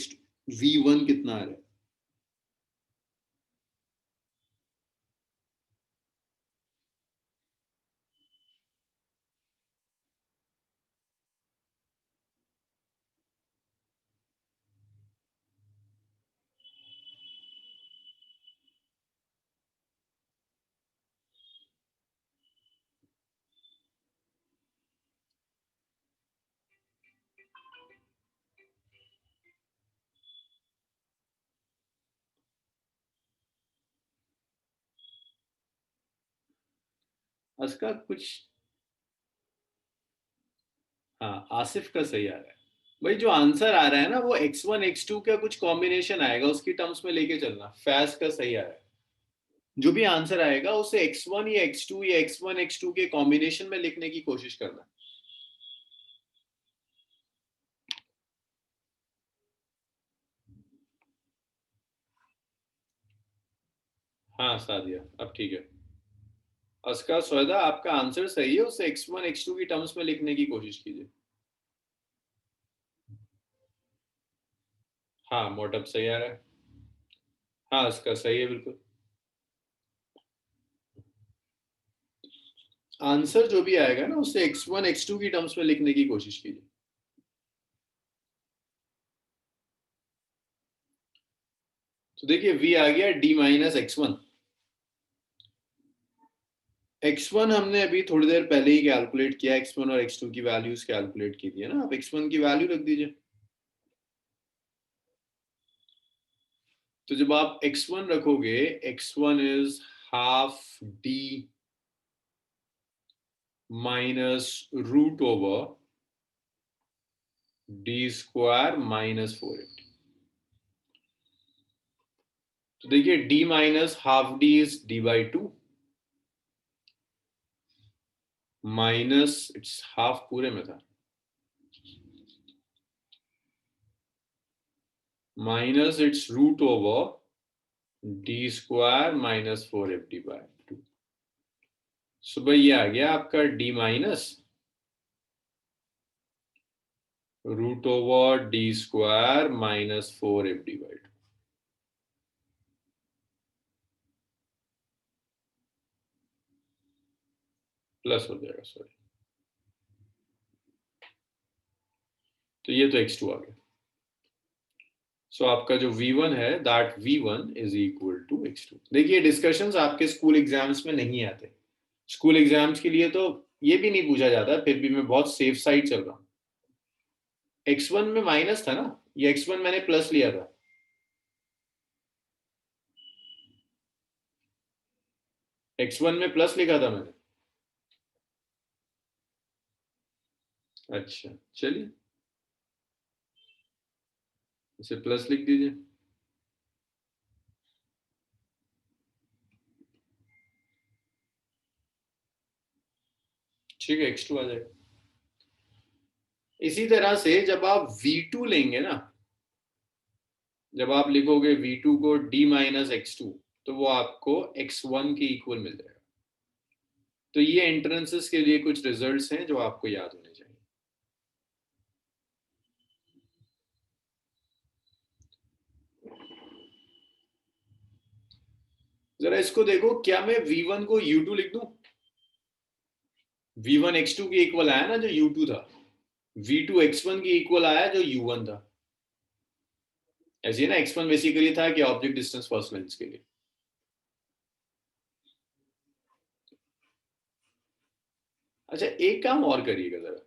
v1 कितना आ रहा है। उसका कुछ, हाँ आसिफ का सही आ रहा है। भाई जो आंसर आ रहा है ना वो x1 x2 का कुछ कॉम्बिनेशन आएगा, उसकी टर्म्स में लेके चलना। फैज का सही आ रहा है। जो भी आंसर आएगा उसे x1 या x2 या x1 x2 के कॉम्बिनेशन में लिखने की कोशिश करना। हाँ सादिया अब ठीक है। उसका सौदा आपका आंसर सही है, उसे x1 x2 की टर्म्स में लिखने की कोशिश कीजिए। हाँ मोटअप सही आ रहा है। हाँ उसका सही है बिल्कुल। आंसर जो भी आएगा ना उसे x1 x2 की टर्म्स में लिखने की कोशिश कीजिए। तो देखिए v आ गया d माइनस x1। x1 हमने अभी थोड़ी देर पहले ही कैलकुलेट किया, x1 और x2 की वैल्यूज कैलकुलेट की थी है ना। आप x1 की वैल्यू रख दीजिए। तो जब आप x1 रखोगे, x1 is half d minus root over d square minus 480। तो देखिए d minus half d is d by 2 minus it's half पूरे में था, minus it's root over d square minus 450 by 2। सुबह ये आ गया आपका d minus √d² minus 4f/2 plus हो जाएगा, सॉरी। तो ये तो x2 आ गया। सो आपका जो v1 है, that v1 is equal to x2। देखिए डिस्कशंस आपके स्कूल एग्जाम्स में नहीं आते। स्कूल एग्जाम्स के लिए तो ये भी नहीं पूछा जाता, फिर भी मैं बहुत सेफ साइड चल रहा हूँ। x1 में माइनस था ना, ये x1 मैंने प्लस लिया था। x1 में प्लस लिखा था मैंने। अच्छा चलिए, इसे प्लस लिख दीजिए। ठीक है, x2 आ जाएगा। इसी तरह से जब आप v2 लेंगे ना, जब आप लिखोगे v2 को d माइनस x2, तो वो आपको x1 के इक्वल मिल जाएगा। तो ये एंट्रेंसेस के लिए कुछ रिजल्ट्स हैं जो आपको याद होने चाहिए। जरा इसको देखो, क्या मैं v1 को u2 लिख दूं? v1 x2 के इक्वल आया ना जो u2 था, v2 x1 के इक्वल आया जो u1 था। ऐसे ना, x1 बेसिकली था कि ऑब्जेक्ट डिस्टेंस फर्स्ट लेंस के लिए। अच्छा, एक काम और करिएगा जरा,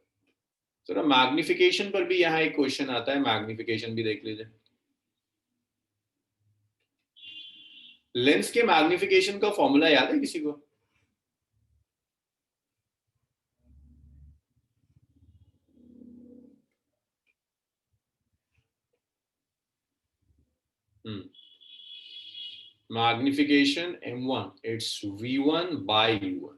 जरा मैग्निफिकेशन पर भी यहाँ एक क्वेश्चन आता है, मैग्निफिकेशन भी देख लीजिए। लेंस के मैग्निफिकेशन का फॉर्मूला याद है किसी को? Magnification m1, it's v1 by u1।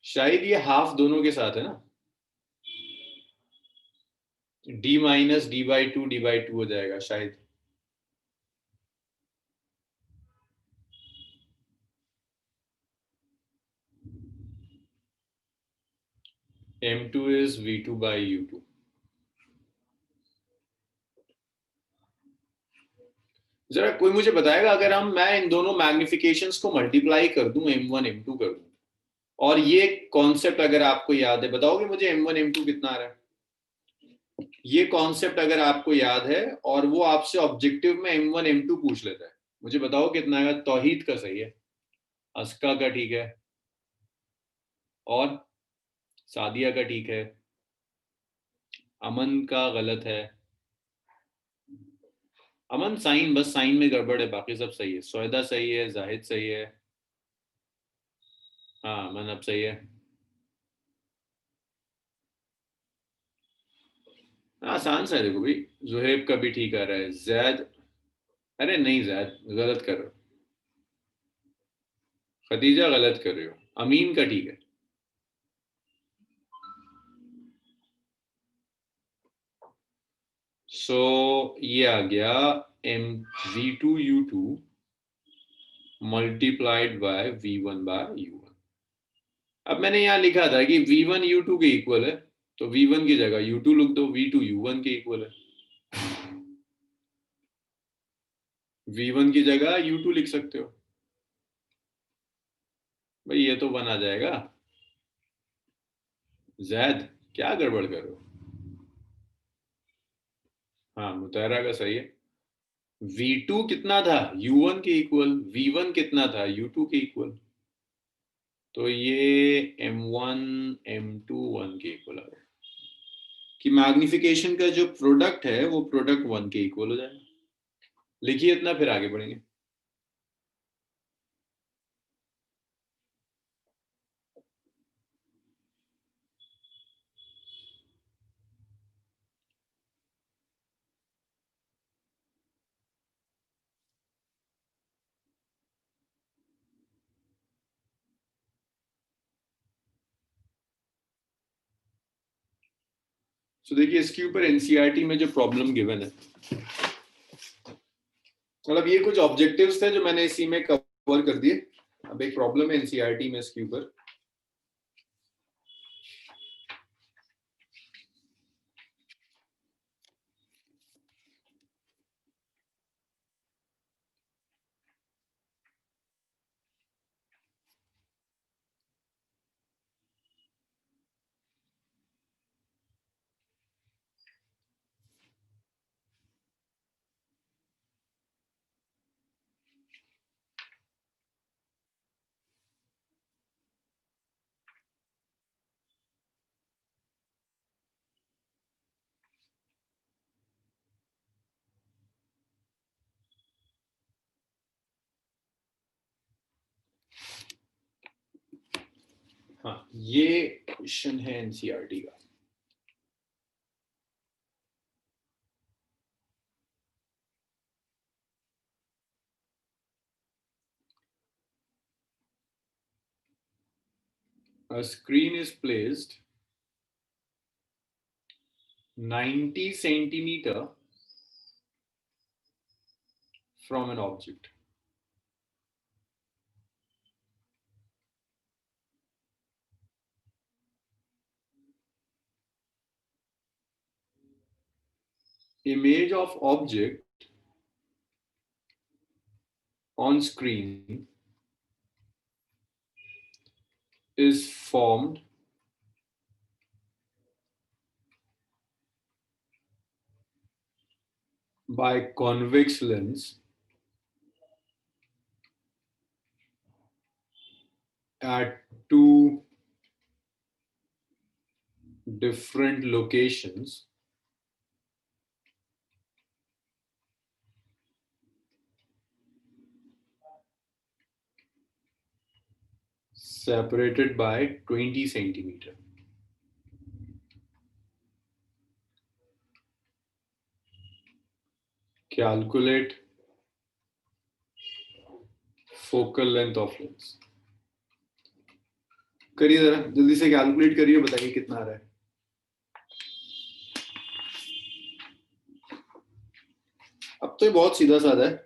शायद ये हाफ दोनों के साथ है ना, d माइनस d/2 हो जाएगा शायद। m2 is v2 by u2। जरा कोई मुझे बताएगा, अगर मैं इन दोनों मैग्निफिकेशंस को मल्टीप्लाई कर दूं, m1 m2 कर दूं, और ये कॉन्सेप्ट अगर आपको याद है, बताओगे मुझे m1 m2 कितना आ रहा है? ये कॉन्सेप्ट अगर आपको याद है और वो आपसे ऑब्जेक्टिव में m1 m2 पूछ लेता है, मुझे बताओ कितना आएगा। तौहीद का सही है, अस्का का ठीक है, और सादिया का ठीक है, अमन का गलत है। अमन साइन, बस साइन में गड़बड़ है, बाकी सब सही है। सौदा सही है, जाहिद सही है। हाँ, अमन अब सही है। आसान सा है, देखो भाई, जुहेब का भी ठीक आ रहा है। जैद, अरे नहीं जैद गलत कर रहे हो, खदीजा गलत कर रहे हो। अमीन का ठीक है। सो ये आ गया v2u2 multiplied by v1 by u1। अब मैंने यहाँ लिखा था कि v1 u2 के इक्वल है, तो v1 की जगह u2 लिख दो, v2 u1 के इक्वल है। v1 की जगह u2 लिख सकते हो भाई, ये तो बन आ जाएगा। जैद क्या गड़बड़ कर रहे हो? हाँ, मुतहरा का सही है। v2 कितना था? u1 के इक्वल। v1 कितना था? u2 के इक्वल। तो ये m1 m2 1 के इक्वल आ गया, कि मैग्निफिकेशन का जो प्रोडक्ट है वो प्रोडक्ट 1 के इक्वल हो जाएगा। लिखिए इतना, फिर आगे बढ़ेंगे। तो देखिए, इसके ऊपर एनसीईआरटी में जो प्रॉब्लम गिवन है, मतलब ये कुछ ऑब्जेक्टिव्स थे जो मैंने इसी में कवर कर दिए। अब एक प्रॉब्लम है एनसीईआरटी में इसके ऊपर। हाँ, ये क्वेश्चन है एनसीईआरटी का। A screen is placed 90 centimeter from an object. Image of object on screen is formed by convex lens at two different locations separated by 20 centimeter. Calculate focal length of lens. करिए जरा जल्दी से calculate करिए, बताइए कितना आ रहा है। अब तो ये बहुत सीधा साधा है।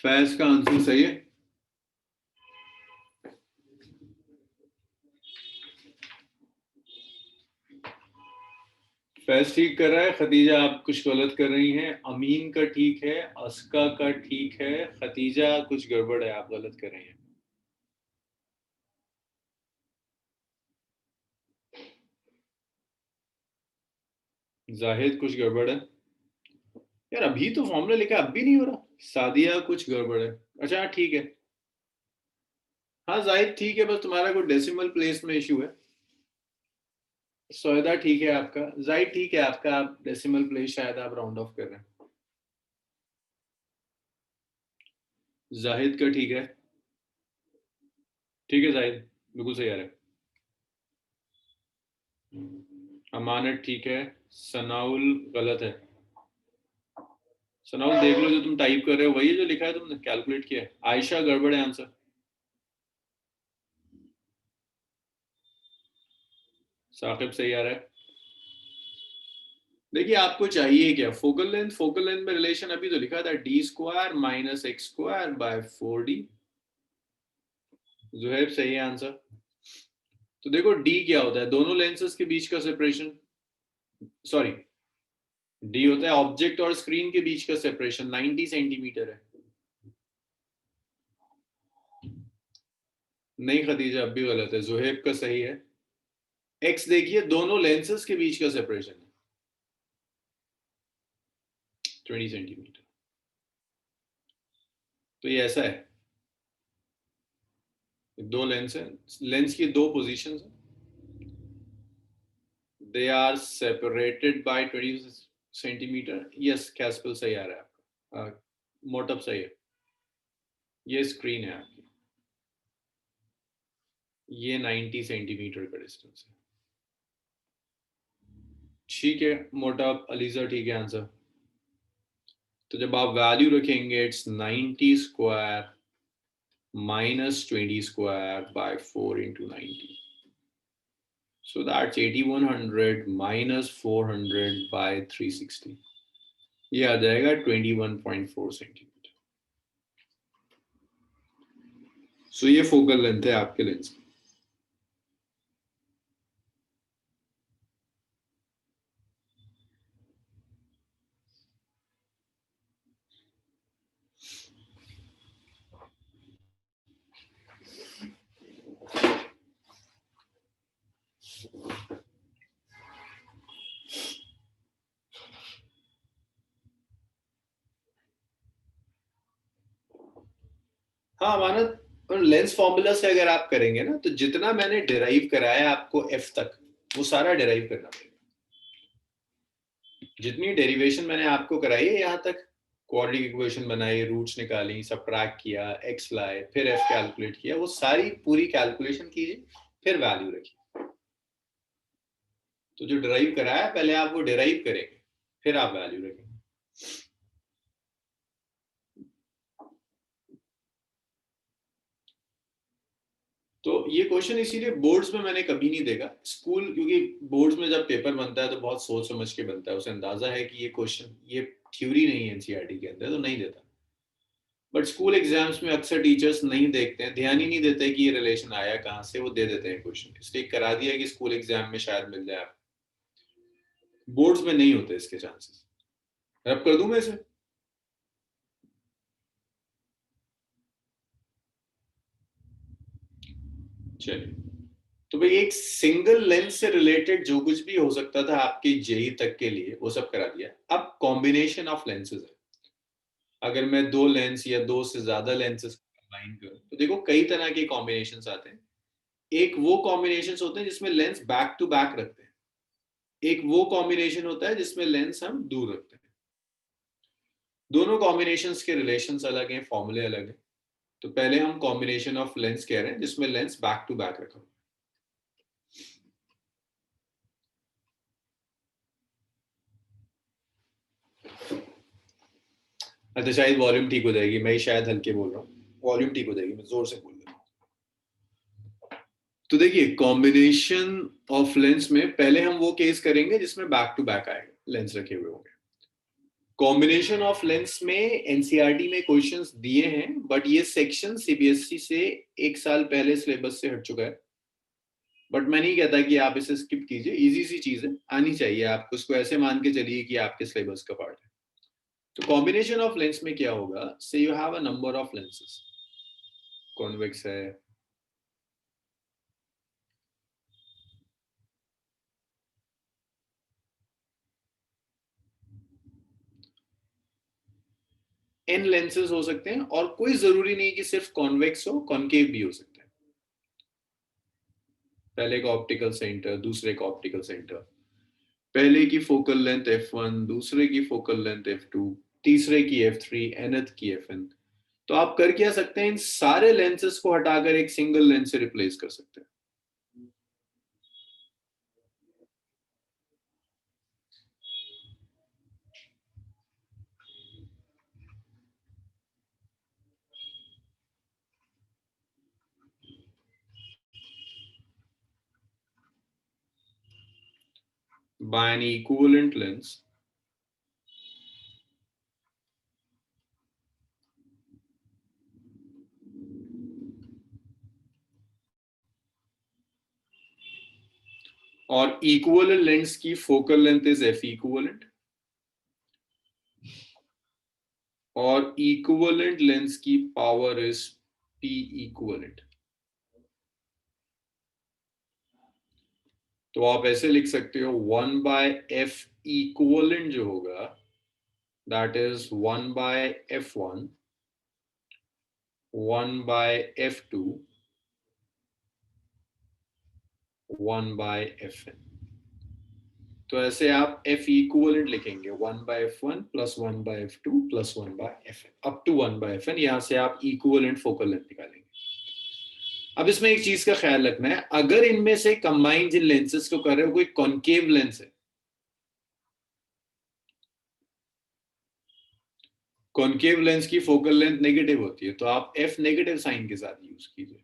फैज का आंसर सही है। फैज ठीक कर रहा है, खतीजा आप कुछ गलत कर रही हैं। अमीन का ठीक है, अस्का का ठीक है, खतीजा कुछ गड़बड़ है, आप गलत कर रही हैं। जाहिद कुछ गड़बड़ है यार, अभी तो फॉर्मूला लिखा अब भी नहीं हो रहा। सादिया कुछ गड़बड़ है। अच्छा ठीक है, हाँ जाहिद ठीक है, बस तुम्हारा कोई डेसिमल प्लेस में इशू है। सौदा ठीक है आपका, जाहिद ठीक है आपका, आप डेसिमल प्लेस शायद आप राउंड ऑफ कर रहे हैं। जाहिद का ठीक है, ठीक है जाहिद बिल्कुल सही आ रहा है। अमानत ठीक है, सनाउल गलत है। सनाउल देख लो, जो तुम टाइप कर रहे हो वही है जो लिखा है तुमने, कैलकुलेट किया है। आयशा गड़बड़ है आंसर। साकिब सही आ रहा है। देखिए आपको चाहिए क्या, फोकल लेंथ। फोकल लेंथ में रिलेशन अभी तो लिखा था d² minus x² bye 4d। Zuhaib सही है आंसर। तो देखो डी क्या होता है, दोनों लेंसेज के बीच का सेपरेशन, सॉरी डी होता है ऑब्जेक्ट और स्क्रीन के बीच का सेपरेशन 90 सेंटीमीटर है। नहीं खदीजा, अब भी गलत है, जोहेब का सही है। एक्स देखिए, दोनों लेंसेज के बीच का सेपरेशन है 20 सेंटीमीटर। तो ये ऐसा है, दो लेंस है, लेंस की दो पोजीशंस है, they are separated by 20 centimetre. Yes, कैस्पल सही आ रहा है आपका, मोटअप सही है। ये स्क्रीन है आपकी, ये 90 सेंटीमीटर का डिस्टेंस है। ठीक है मोटअप, अलीजा ठीक है आंसर। तो जब आप वैल्यू रखेंगे, it's 90 square minus 20 square by 4 into 90. So that's 8100 minus 400 by 360. ये आ जाएगा 21.4 सेंटीमीटर। सो ये फोकल लेंथ है आपके लेंस की। हाँ मानत, और लेंस फॉर्मूला से अगर आप करेंगे ना, तो जितना मैंने डिराइव कराया आपको एफ तक, वो सारा डिराइव करना पड़ेगा। जितनी डेरिवेशन मैंने आपको कराई है यहाँ तक, क्वाड्रेटिक इक्वेशन बनाई, रूट्स निकाली, सबट्रैक्ट किया, एक्स लाए, फिर एफ कैलकुलेट किया, वो सारी पूरी कैलकुलेशन कीजिए, फिर वैल्यू रखिए। तो जो डिराइव कराया पहले आप वो डिराइव करेंगे, फिर आप वैल्यू रखेंगे। तो ये क्वेश्चन इसीलिए बोर्ड्स में मैंने कभी नहीं देखा, स्कूल, क्योंकि बोर्ड्स में जब पेपर बनता है तो बहुत सोच समझ के बनता है, उसे अंदाजा है कि ये क्वेश्चन, ये थ्योरी नहीं है एनसीईआरटी के अंदर, तो नहीं देता। बट स्कूल एग्जाम्स में अक्सर टीचर्स नहीं देखते हैं, ध्यान ही नहीं देते कि ये रिलेशन आया कहाँ से, वो दे देते हैं क्वेश्चन, इसलिए करा दिया कि स्कूल एग्जाम में शायद मिल जाए। बोर्ड्स में नहीं होते इसके चांसेस। रब कर दूं मैं इसे? चलिए, तो भाई एक सिंगल लेंस से रिलेटेड जो कुछ भी हो सकता था आपके जेई तक के लिए, वो सब करा दिया। अब कॉम्बिनेशन ऑफ लेंसेज है, अगर मैं दो लेंस या दो से ज्यादा लेंसेज कंबाइन करूं, तो देखो कई तरह के कॉम्बिनेशन आते हैं। एक वो कॉम्बिनेशन होते हैं जिसमें लेंस बैक टू बैक रखते हैं, एक वो कॉम्बिनेशन होता है जिसमें लेंस हम दूर रखते हैं। दोनों कॉम्बिनेशंस के रिलेशंस अलग हैं, फॉर्मूले अलग हैं। तो पहले हम कॉम्बिनेशन ऑफ लेंस कह रहे हैं जिसमें लेंस बैक टू बैक रखा। अच्छा शायद वॉल्यूम ठीक हो जाएगी, मैं ही शायद हल्के बोल रहा हूँ, वॉल्यूम ठीक हो जाएगी, मैं जोर से बोल रहा हूँ। तो देखिए कॉम्बिनेशन ऑफ लेंस में पहले हम वो केस करेंगे जिसमें बैक टू बैक आएगा, लेंस रखे हुए होंगे। कॉम्बिनेशन ऑफ लेंस में एनसीईआरटी में क्वेश्चंस दिए हैं, बट ये सेक्शन सीबीएसई से एक साल पहले सिलेबस से हट चुका है। बट मैं नहीं कहता कि आप इसे स्किप कीजिए, इजी सी चीज है, आनी चाहिए आपको, उसको ऐसे मान के चलिए कि आपके सिलेबस का पार्ट है। तो कॉम्बिनेशन ऑफ लेंस में क्या होगा, से you have a number of lenses, convex है, एन लेंसेज हो सकते हैं, और कोई जरूरी नहीं कि सिर्फ कॉन्वेक्स हो, कॉन्केव भी हो सकते हैं। पहले का ऑप्टिकल सेंटर, दूसरे का ऑप्टिकल सेंटर, पहले की फोकल लेंथ f1, दूसरे की फोकल लेंथ f2, तीसरे की f3, nth की fn। तो आप कर क्या सकते हैं, इन सारे लेंसेज को हटाकर एक सिंगल लेंस से रिप्लेस कर सकते हैं। By an equivalent lens, और इक्विवेलेंट लेंस की focal length is F equivalent, और इक्विवेलेंट लेंस की पावर इज पी इक्विवेलेंट। तो आप ऐसे लिख सकते हो 1/f इक्विवेलेंट जो होगा that is 1/f1, 1/f2, 1/fn। तो ऐसे आप f इक्विवेलेंट लिखेंगे 1/f1 plus 1/f2 plus 1/fn up to 1/fn। यहां से आप इक्विवेलेंट फोकल लेंथ निकालेंगे। अब इसमें एक चीज का ख्याल रखना है, अगर इनमें से कंबाइन जिन लेंसेज को कर रहे हो कोई कॉन्केव लेंस है, कॉन्केव लेंस की फोकल लेंथ नेगेटिव होती है, तो आप f नेगेटिव साइन के साथ यूज कीजिए।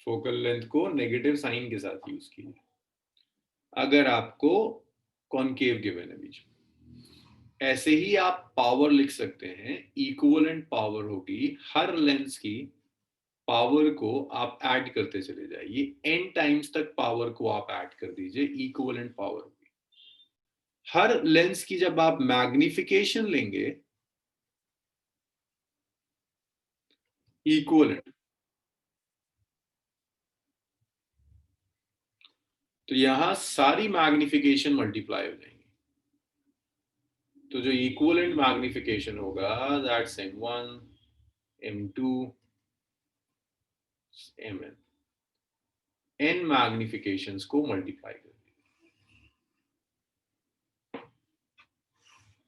फोकल लेंथ को नेगेटिव साइन के साथ यूज कीजिए अगर आपको कॉन्केव गिवन है बीच में। ऐसे ही आप पावर लिख सकते हैं, इक्विवेलेंट पावर होगी हर लेंस की पावर को आप ऐड करते चले जाइए, n टाइम्स तक पावर को आप ऐड कर दीजिए, इक्विवेलेंट पावर होगी। हर लेंस की जब आप मैग्निफिकेशन लेंगे इक्विवेलेंट, तो यहां सारी मैग्निफिकेशन मल्टीप्लाई हो जाएंगी। तो जो इक्विवेलेंट मैग्निफिकेशन होगा that's m1 m2 mn, n मैग्निफिकेशंस को मल्टीप्लाई कर दीजिए,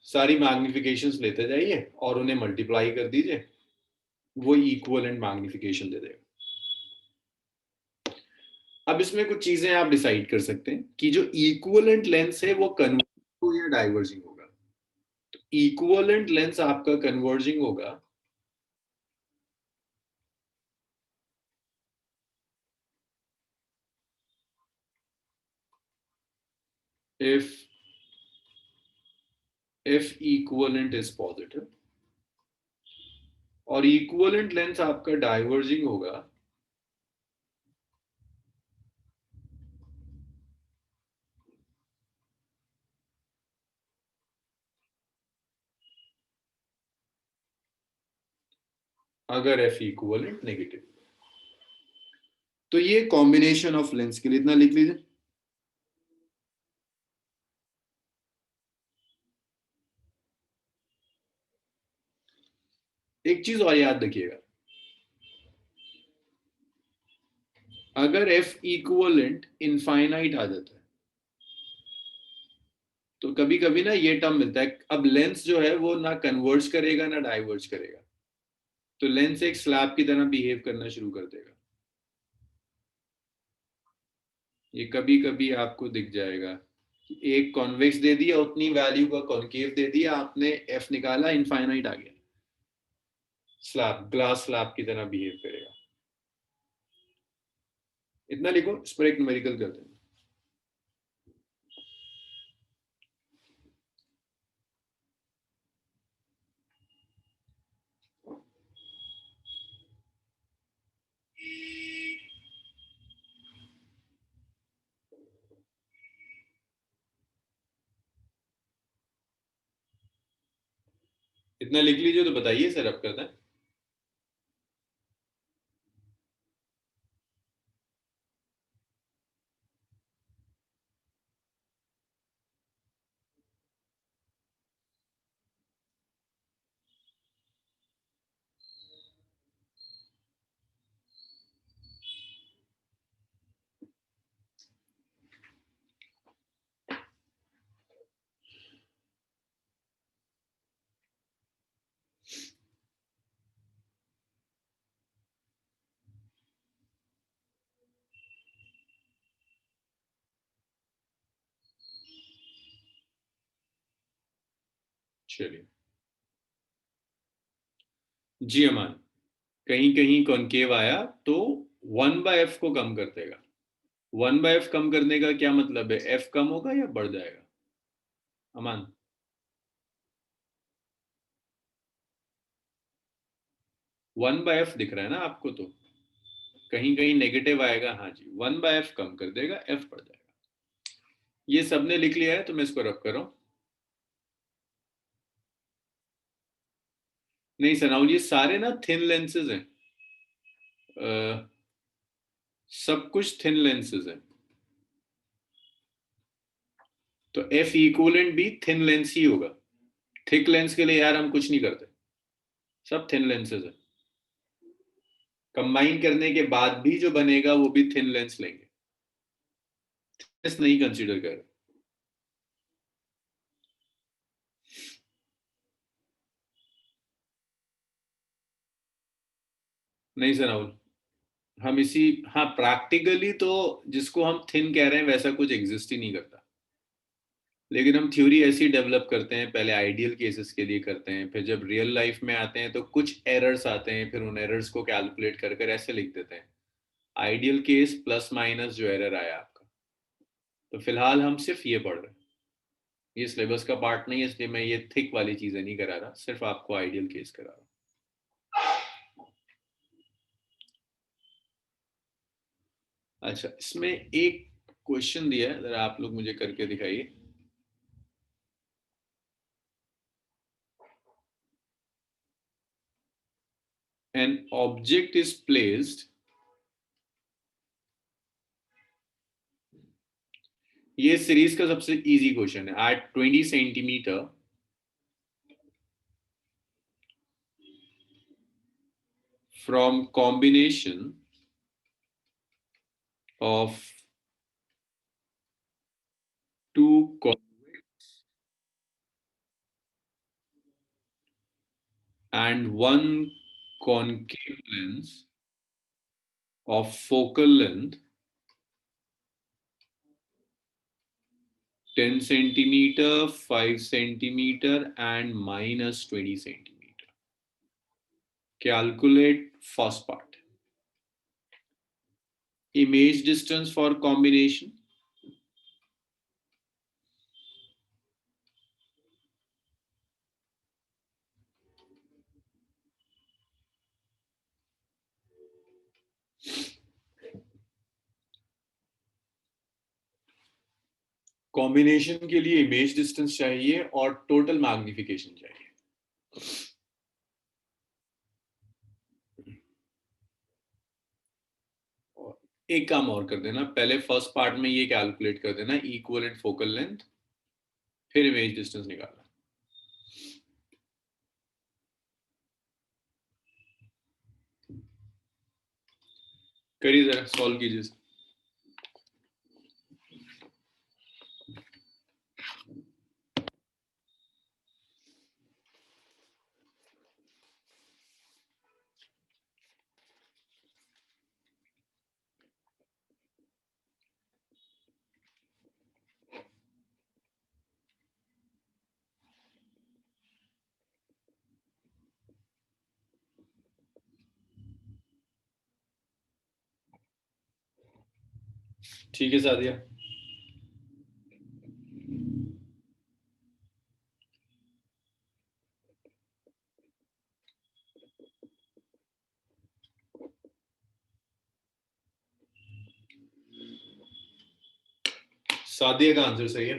सारी मैग्निफिकेशंस लेते जाइए और उन्हें मल्टीप्लाई कर दीजिए, वो इक्विवेलेंट मैग्निफिकेशन दे देगा। अब इसमें कुछ चीजें आप डिसाइड कर सकते हैं कि जो इक्विवेलेंट लेंस है वो कन्वर्जिंग या डाइवर्जिंग होगा। तो इक्विवेलेंट लेंस आपका कन्वर्जिंग होगा if f equivalent is positive, और इक्विवेलेंट लेंस आपका डाइवर्जिंग होगा अगर f इक्विवेलेंट नेगेटिव। तो ये कॉम्बिनेशन ऑफ लेंस के लिए इतना लिख लीजिए। एक चीज और याद रखिएगा, अगर f इक्विवेलेंट इनफाइनाइट आ जाता है तो कभी कभी ना ये टर्म मिलता है, अब लेंस जो है वो ना कन्वर्ज करेगा ना डाइवर्ज करेगा, तो लेंस एक स्लैब की तरह बिहेव करना शुरू कर देगा। ये कभी कभी आपको दिख जाएगा, एक कॉन्वेक्स दे दिया, उतनी वैल्यू का कॉन्केव दे दिया, आपने एफ निकाला, इनफाइनाइट आ गया, स्लैब ग्लास स्लैब की तरह बिहेव करेगा। इतना लिखो, इस पर एक न्यूमेरिकल करते हैं। इतना लिख लीजिए तो बताइए सर, अब करते हैं। चलिए जी अमान, कहीं कहीं कॉन्केव आया तो 1/f को कम कर देगा, 1/f कम करने का क्या मतलब है? f कम होगा या बढ़ जाएगा? अमान, 1/f दिख रहा है ना आपको? तो कहीं कहीं नेगेटिव आएगा। हाँ जी, 1/f कम कर देगा, f बढ़ जाएगा। ये सबने लिख लिया है तो मैं इसको रब कर रहा हूं। नहीं सनाउल, ये सारे ना थिन लेंसेज हैं। सब कुछ थिन लेंसेज हैं। तो एफ इक्वलेंट भी थिन लेंस ही होगा। थिक लेंस के लिए यार हम कुछ नहीं करते, सब थिन लेंसेज है। कंबाइन करने के बाद भी जो बनेगा वो भी थिन लेंस लेंगे, थिकनेस नहीं कंसीडर कर। नहीं सनाउल, हम इसी, हाँ प्रैक्टिकली तो जिसको हम थिन कह रहे हैं वैसा कुछ एग्जिस्ट ही नहीं करता। लेकिन हम थ्योरी ऐसी डेवलप करते हैं, पहले आइडियल केसेस के लिए करते हैं, फिर जब रियल लाइफ में आते हैं तो कुछ एरर्स आते हैं, फिर उन एरर्स को कैलकुलेट कर कर ऐसे लिख देते हैं आइडियल केस प्लस माइनस जो एरर आया आपका। तो फिलहाल हम सिर्फ ये पढ़ रहे हैं, ये सिलेबस का पार्ट नहीं है, इसलिए मैं ये थिक वाली चीजें नहीं करा रहा, सिर्फ आपको आइडियल केस करा रहा हूँ। अच्छा, इसमें एक क्वेश्चन दिया है, जरा आप लोग मुझे करके दिखाइए। An object is placed, ये सीरीज का सबसे इजी क्वेश्चन है, at 20 centimetre from combination of two and one concave lens of focal length 10 centimeter, 5 centimeter and minus 20 centimeter. Calculate first part. Image distance for combination. Combination के लिए image distance चाहिए और total magnification चाहिए। एक काम और कर देना, पहले फर्स्ट पार्ट में ये कैलकुलेट कर देना इक्विवेलेंट फोकल लेंथ, फिर इमेज डिस्टेंस निकालना। करिए जरा, सॉल्व कीजिए। ठीक है सादिया। सादिया का आंसर सही है।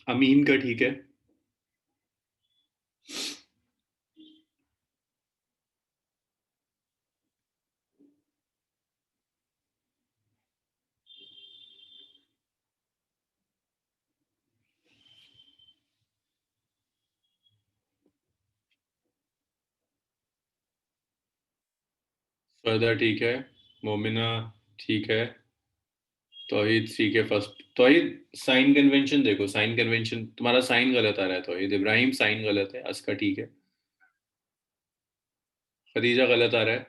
अमीन का ठीक है। फरदा ठीक है। मोमिना ठीक है। तौहीद ठीक है। फर्स्ट तौहीद, साइन कन्वेंशन देखो, साइन कन्वेंशन तुम्हारा साइन गलत आ रहा है तौहीद। इब्राहिम साइन गलत है, अस्का ठीक है, खदीजा गलत आ रहा है,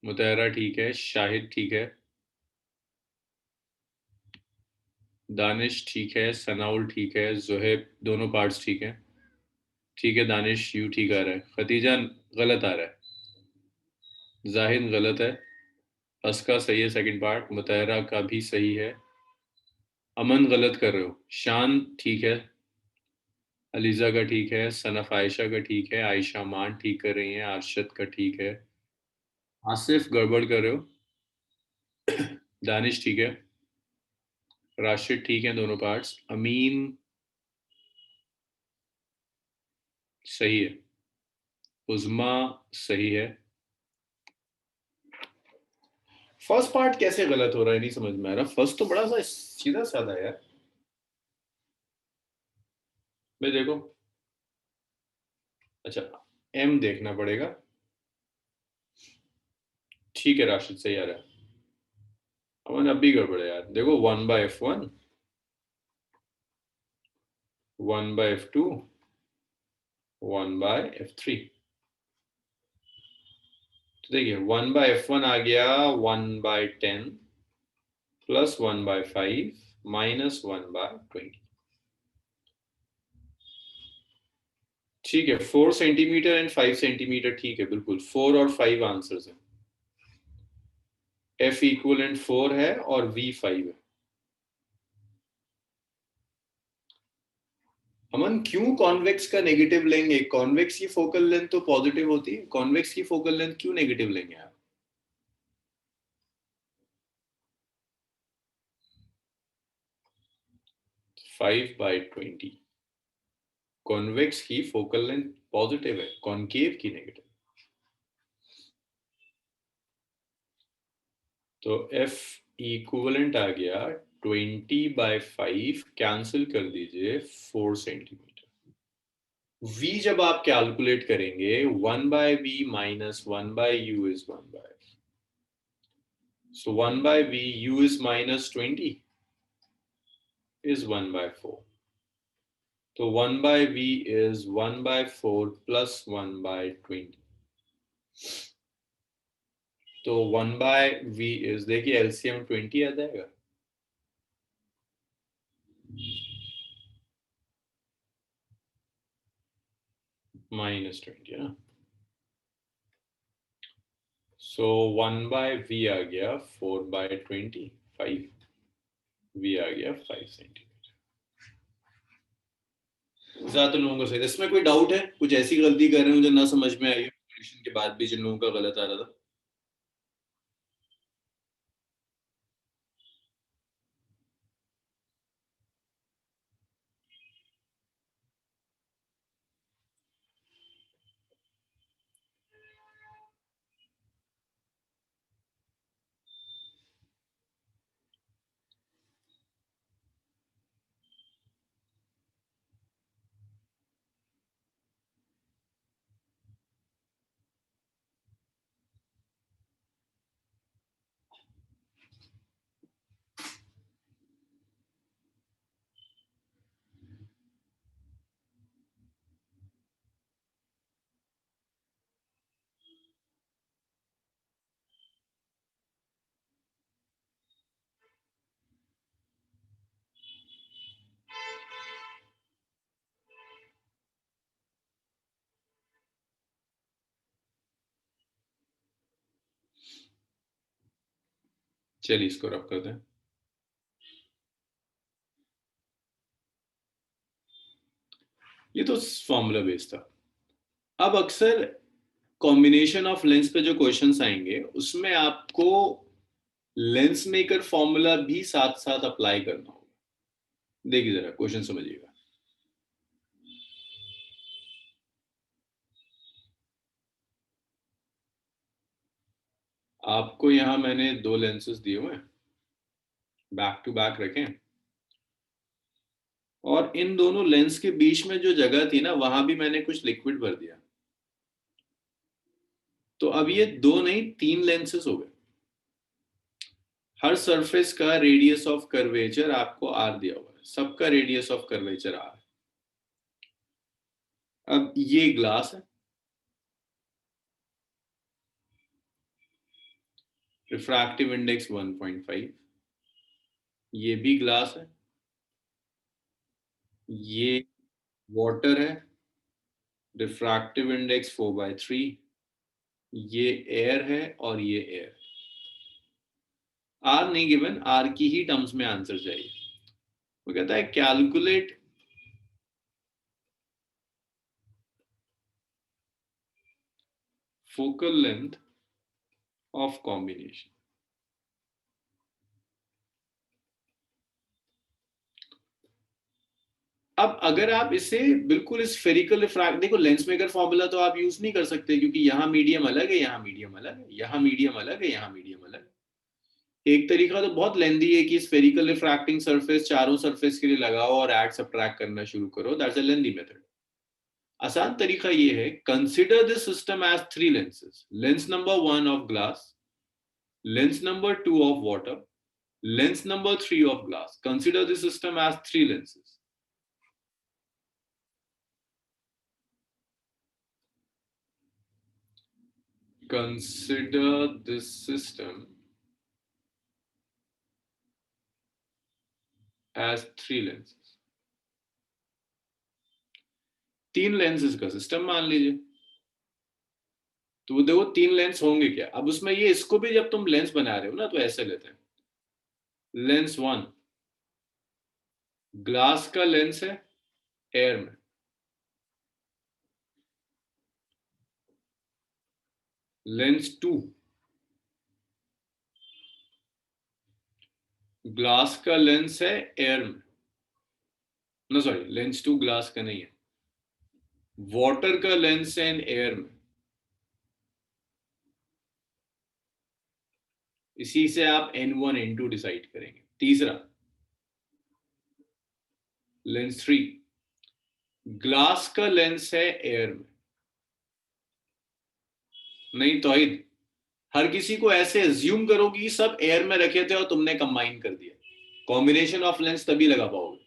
मुतहरा ठीक है, शाहिद ठीक है, दानिश ठीक है, सनाउल ठीक है, जोहेब दोनों पार्ट्स ठीक है। ठीक है दानिश, यू ठीक आ रहा है। खतीजा गलत आ रहा है। जाहिद गलत है। अस्का सही है सेकंड पार्ट। मुतहरा का भी सही है। अमन गलत कर रहे हो। शान ठीक है। अलीजा का ठीक है। सनफ आयशा का ठीक है। आयशा मान ठीक कर रही हैं। अरशद का ठीक है। आसिफ गड़बड़ कर रहे हो। दानिश ठीक है। राशिद ठीक है दोनों पार्ट्स। अमीन सही है। उज़मा सही है। फर्स्ट पार्ट कैसे गलत हो रहा है नहीं समझ में आ रहा। फर्स्ट तो बड़ा सा सीधा साधा है यार। भाई देखो। अच्छा, एम देखना पड़ेगा। ठीक है राशिद सही आ रहा है। अमन अब भी गड़बड़ है यार। देखो 1/f1, 1/f2, 1/f3। तो देखिए 1/f1 आ गया 1/10 प्लस 1/5 माइनस 1/20। ठीक है 4 सेंटीमीटर एंड 5 सेंटीमीटर ठीक है बिल्कुल। 4 और 5 आंसर्स हैं। एफ इक्वलेंट 4 है और वी 5 है। अमन क्यों कॉन्वेक्स का नेगेटिव लेंगे? कॉन्वेक्स की फोकल लेंथ तो पॉजिटिव होती है। कॉन्वेक्स की फोकल लेंथ क्यों नेगेटिव लेंगे आप? 5/20। कॉन्वेक्स की फोकल लेंथ पॉजिटिव है, कॉनकेव की नेगेटिव। तो एफ इक्विवेलेंट आ गया 20/5। कैंसिल कर दीजिए 4 सेंटीमीटर। v जब आप कैलकुलेट करेंगे 1/v minus 1/u is 1/, so 1/v u is minus 20 is 1/4. तो 1/v is 1/4 plus 1/20। तो 1/v is, देखिए एलसीएम 20 आ जाएगा। -20 है ना। सो 1/v आ गया 4/20, 5। v आ गया 5 सेंटीमीटर। ज्यादातर लोगों का सही था। इसमें कोई डाउट है? कुछ ऐसी गलती कर रहे हैं जो ना समझ में आई हो के बाद भी, जिन लोगों का गलत आ रहा था? चलिए इसको रब करते हैं। ये तो फॉर्मूला बेस्ड था। अब अक्सर कॉम्बिनेशन ऑफ लेंस पे जो क्वेश्चंस आएंगे उसमें आपको लेंस मेकर फॉर्मूला भी साथ साथ अप्लाई करना होगा। देखिए जरा क्वेश्चन समझिएगा। आपको यहां मैंने दो लेंसेज दिए हुए हैं, बैक टू बैक रखें, और इन दोनों लेंस के बीच में जो जगह थी ना वहां भी मैंने कुछ लिक्विड भर दिया। तो अब ये दो नहीं 3 लेंसेज हो गए। हर सरफेस का रेडियस ऑफ कर्वेचर आपको आर दिया हुआ है। सबका रेडियस ऑफ कर्वेचर आर। अब ये ग्लास है, रिफ्रैक्टिव इंडेक्स 1.5। ये भी ग्लास है, ये वाटर है, रिफ्रैक्टिव इंडेक्स 4/3, ये एयर है और ये एयर। आर नहीं गिवन, आर की ही टर्म्स में आंसर चाहिए। वो कहता है calculate focal length of combination. अब अगर आप इसे बिल्कुल स्फेरिकल रिफ्रैक्ट, देखो लेंस मेकर फॉर्मूला तो आप यूज नहीं कर सकते क्योंकि यहाँ मीडियम अलग है, यहाँ मीडियम अलग है, यहाँ मीडियम अलग है, यहाँ मीडियम अलग है। एक तरीका तो बहुत लेंदी है कि स्फेरिकल रिफ्रैक्टिंग सरफेस चारों सरफेस के लिए लगाओ और ऐड सब्ट्रैक्ट करना शुरू करो, दैट्स अ लेंदी मेथड। आसान तरीका ये है, consider this system as three lenses, lens number 1 of glass, lens number 2 of water, lens number 3 of glass. Consider this system as three lenses. Consider this system as three lenses. तीन lenses का system मान लीजिए। तो देखो तीन lens होंगे क्या, अब उसमें ये इसको भी जब तुम लेंस बना रहे हो ना तो ऐसे लेते हैं, लेंस 1 ग्लास का लेंस है एयर में, लेंस 2 ग्लास का लेंस है एयर में, नो सॉरी लेंस 2 ग्लास का नहीं है, वाटर का लेंस है इन एयर में। इसी से आप N1 N2 डिसाइड करेंगे। तीसरा लेंस 3 ग्लास का लेंस है एयर में। नहीं तौहीद, हर किसी को ऐसे एज्यूम करो कि सब एयर में रखे थे और तुमने कंबाइन कर दिया, कॉम्बिनेशन ऑफ लेंस तभी लगा पाओगे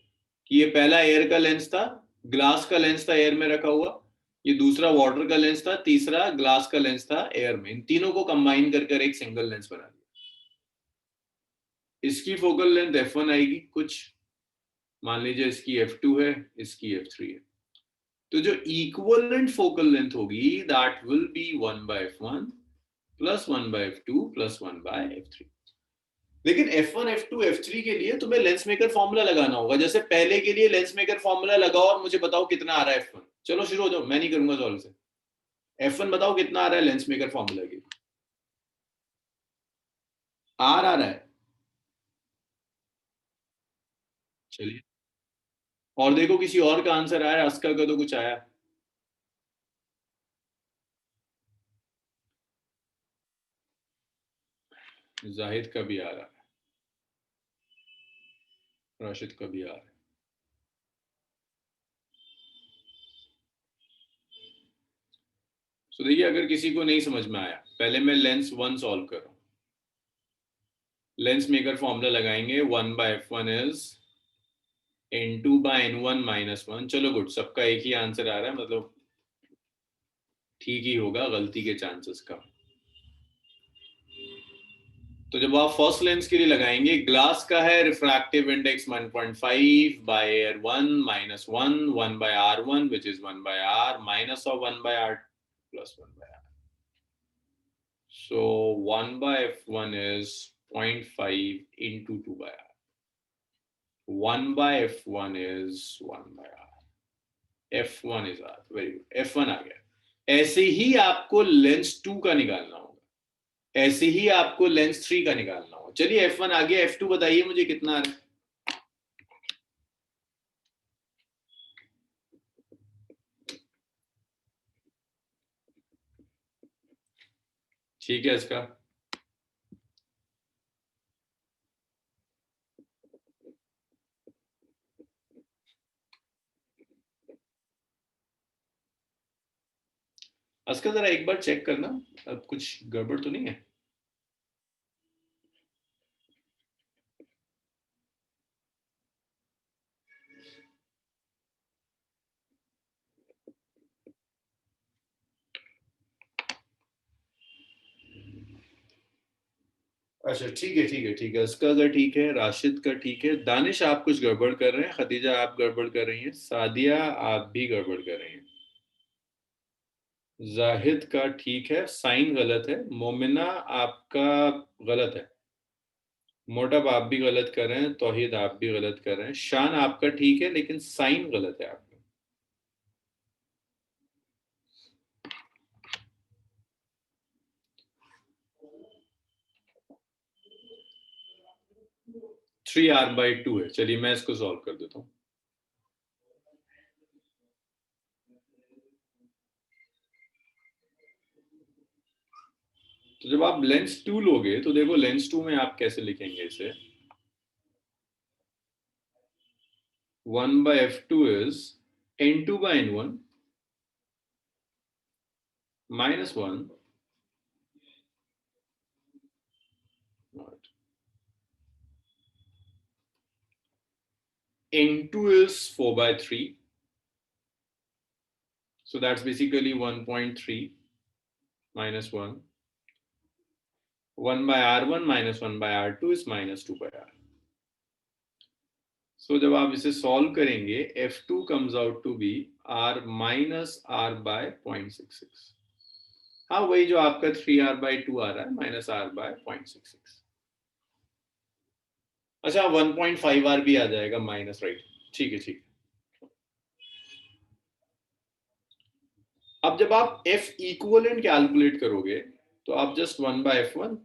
कि ये पहला एयर का लेंस था, ग्लास का लेंस था एयर में रखा हुआ, ये दूसरा वाटर का लेंस था, तीसरा ग्लास का लेंस था एयर में, इन तीनों को कंबाइन कर एक सिंगल लेंस बना दिया। इसकी फोकल लेंथ f1 आएगी कुछ, मान लीजिए इसकी f2 है, इसकी f3 है, तो जो इक्वलेंट फोकल लेंथ होगी that will be 1/f1 plus 1/f2 plus 1/f3। लेकिन F1 F2 F3 के लिए तुम्हें लेंस मेकर फॉर्मूला लगाना होगा, जैसे पहले के लिए लेंस मेकर फॉर्मूला लगाओ और मुझे बताओ कितना आ रहा है F1। चलो शुरू हो जाओ, मैं नहीं करूंगा सॉल्व से। F1 बताओ कितना आ रहा है लेंस मेकर फॉर्मूला के, आर आ रहा है। चलिए और देखो किसी और का आंसर आया, अस्का का तो कुछ आया। जाहिद का भी आ रहा है, राशिद का भी आ रहा है। तो देखिए अगर किसी को नहीं समझ में आया, पहले मैं लेंस 1 सॉल्व कर रहा हूं। लेंस मेकर फॉर्मूला लगाएंगे, 1/f1 इज N2/N1 - 1। चलो गुड, सबका एक ही आंसर आ रहा है, मतलब ठीक ही होगा, गलती के चांसेस कम। तो जब आप फर्स्ट लेंस के लिए लगाएंगे, ग्लास का है refractive index 1.5 by air 1 -1 1/r1 which is 1/r minus of 1/r plus 1/r। So 1/f1 is 0.5 into 2/r, 1/f1 is 1/r, f1 is r, very good, f1 आ गया। ऐसे ही आपको लेंस 2 का निकालना होगा, ऐसे ही आपको लेंस 3 का निकालना होगा। चलिए f1 आ गया, f2 बताइए मुझे कितना आ रहा है। ठीक है इसका इसका जरा एक बार चेक करना, अब कुछ गड़बड़ तो नहीं है। अच्छा ठीक है ठीक है ठीक है, उसका का ठीक है, राशिद का ठीक है, दानिश आप कुछ गड़बड़ कर रहे हैं, खदीजा आप गड़बड़ कर रही हैं, सादिया आप भी गड़बड़ कर रही हैं, जाहिद का ठीक है, साइन गलत है, मोमिना आपका गलत है, मोटब आप भी गलत कर रहे हैं, तौहीद आप भी गलत कर रहे हैं, शान आपका ठीक है लेकिन साइन गलत है आपका। 3r/2 है, चलिए मैं इसको सॉल्व कर देता हूँ। तो जब आप लेंस 2 लोगे तो देखो लेंस 2 में आप कैसे लिखेंगे इसे, 1/f2 is n2/n1 -1 n2 is 4/3, so that's basically 1.3 -1, 1/r1 -1/r2 is -2/r. So जब आप इसे सॉल्व करेंगे f2 comes out to be r minus r/0.66, हाँ वही जो आपका 3r/2 आ रहा है माइनस r/0.66। अच्छा 1.5r भी आ जाएगा माइनस, राइट, ठीक है ठीक है। अब जब आप f इक्वलेंट कैलकुलेट करोगे तो आप जस्ट 1/f1,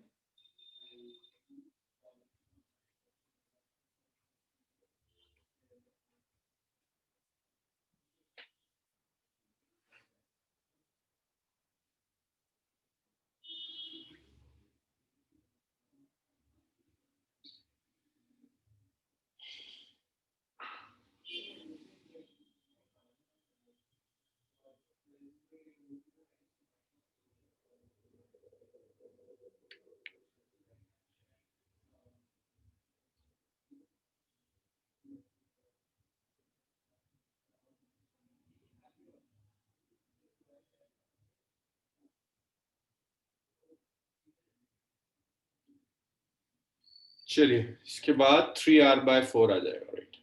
चलिए इसके बाद 3r/4 आ जाएगा, राइट।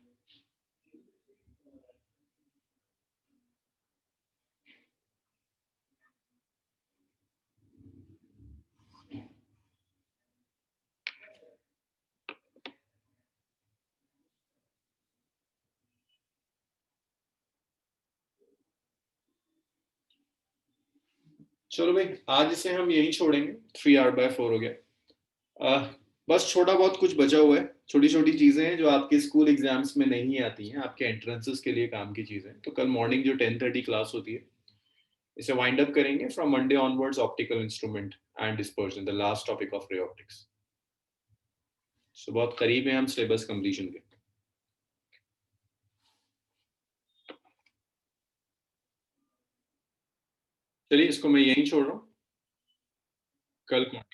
चलो भाई आज इसे हम यही छोड़ेंगे, 3r/4 हो गया। बस छोटा बहुत कुछ बचा हुआ है, छोटी छोटी चीजें हैं जो आपके स्कूल एग्जाम्स में नहीं आती हैं, आपके एंट्रेंसेस के लिए काम की चीजें, तो कल मॉर्निंग जो 10:30 क्लास होती है इसे वाइंड अप करेंगे from Monday onwards, optical instrument and dispersion, the last topic of ray optics. So बहुत करीब है हम सिलेबस कंप्लीशन के। चलिए इसको मैं यहीं छोड़ रहा हूँ, कल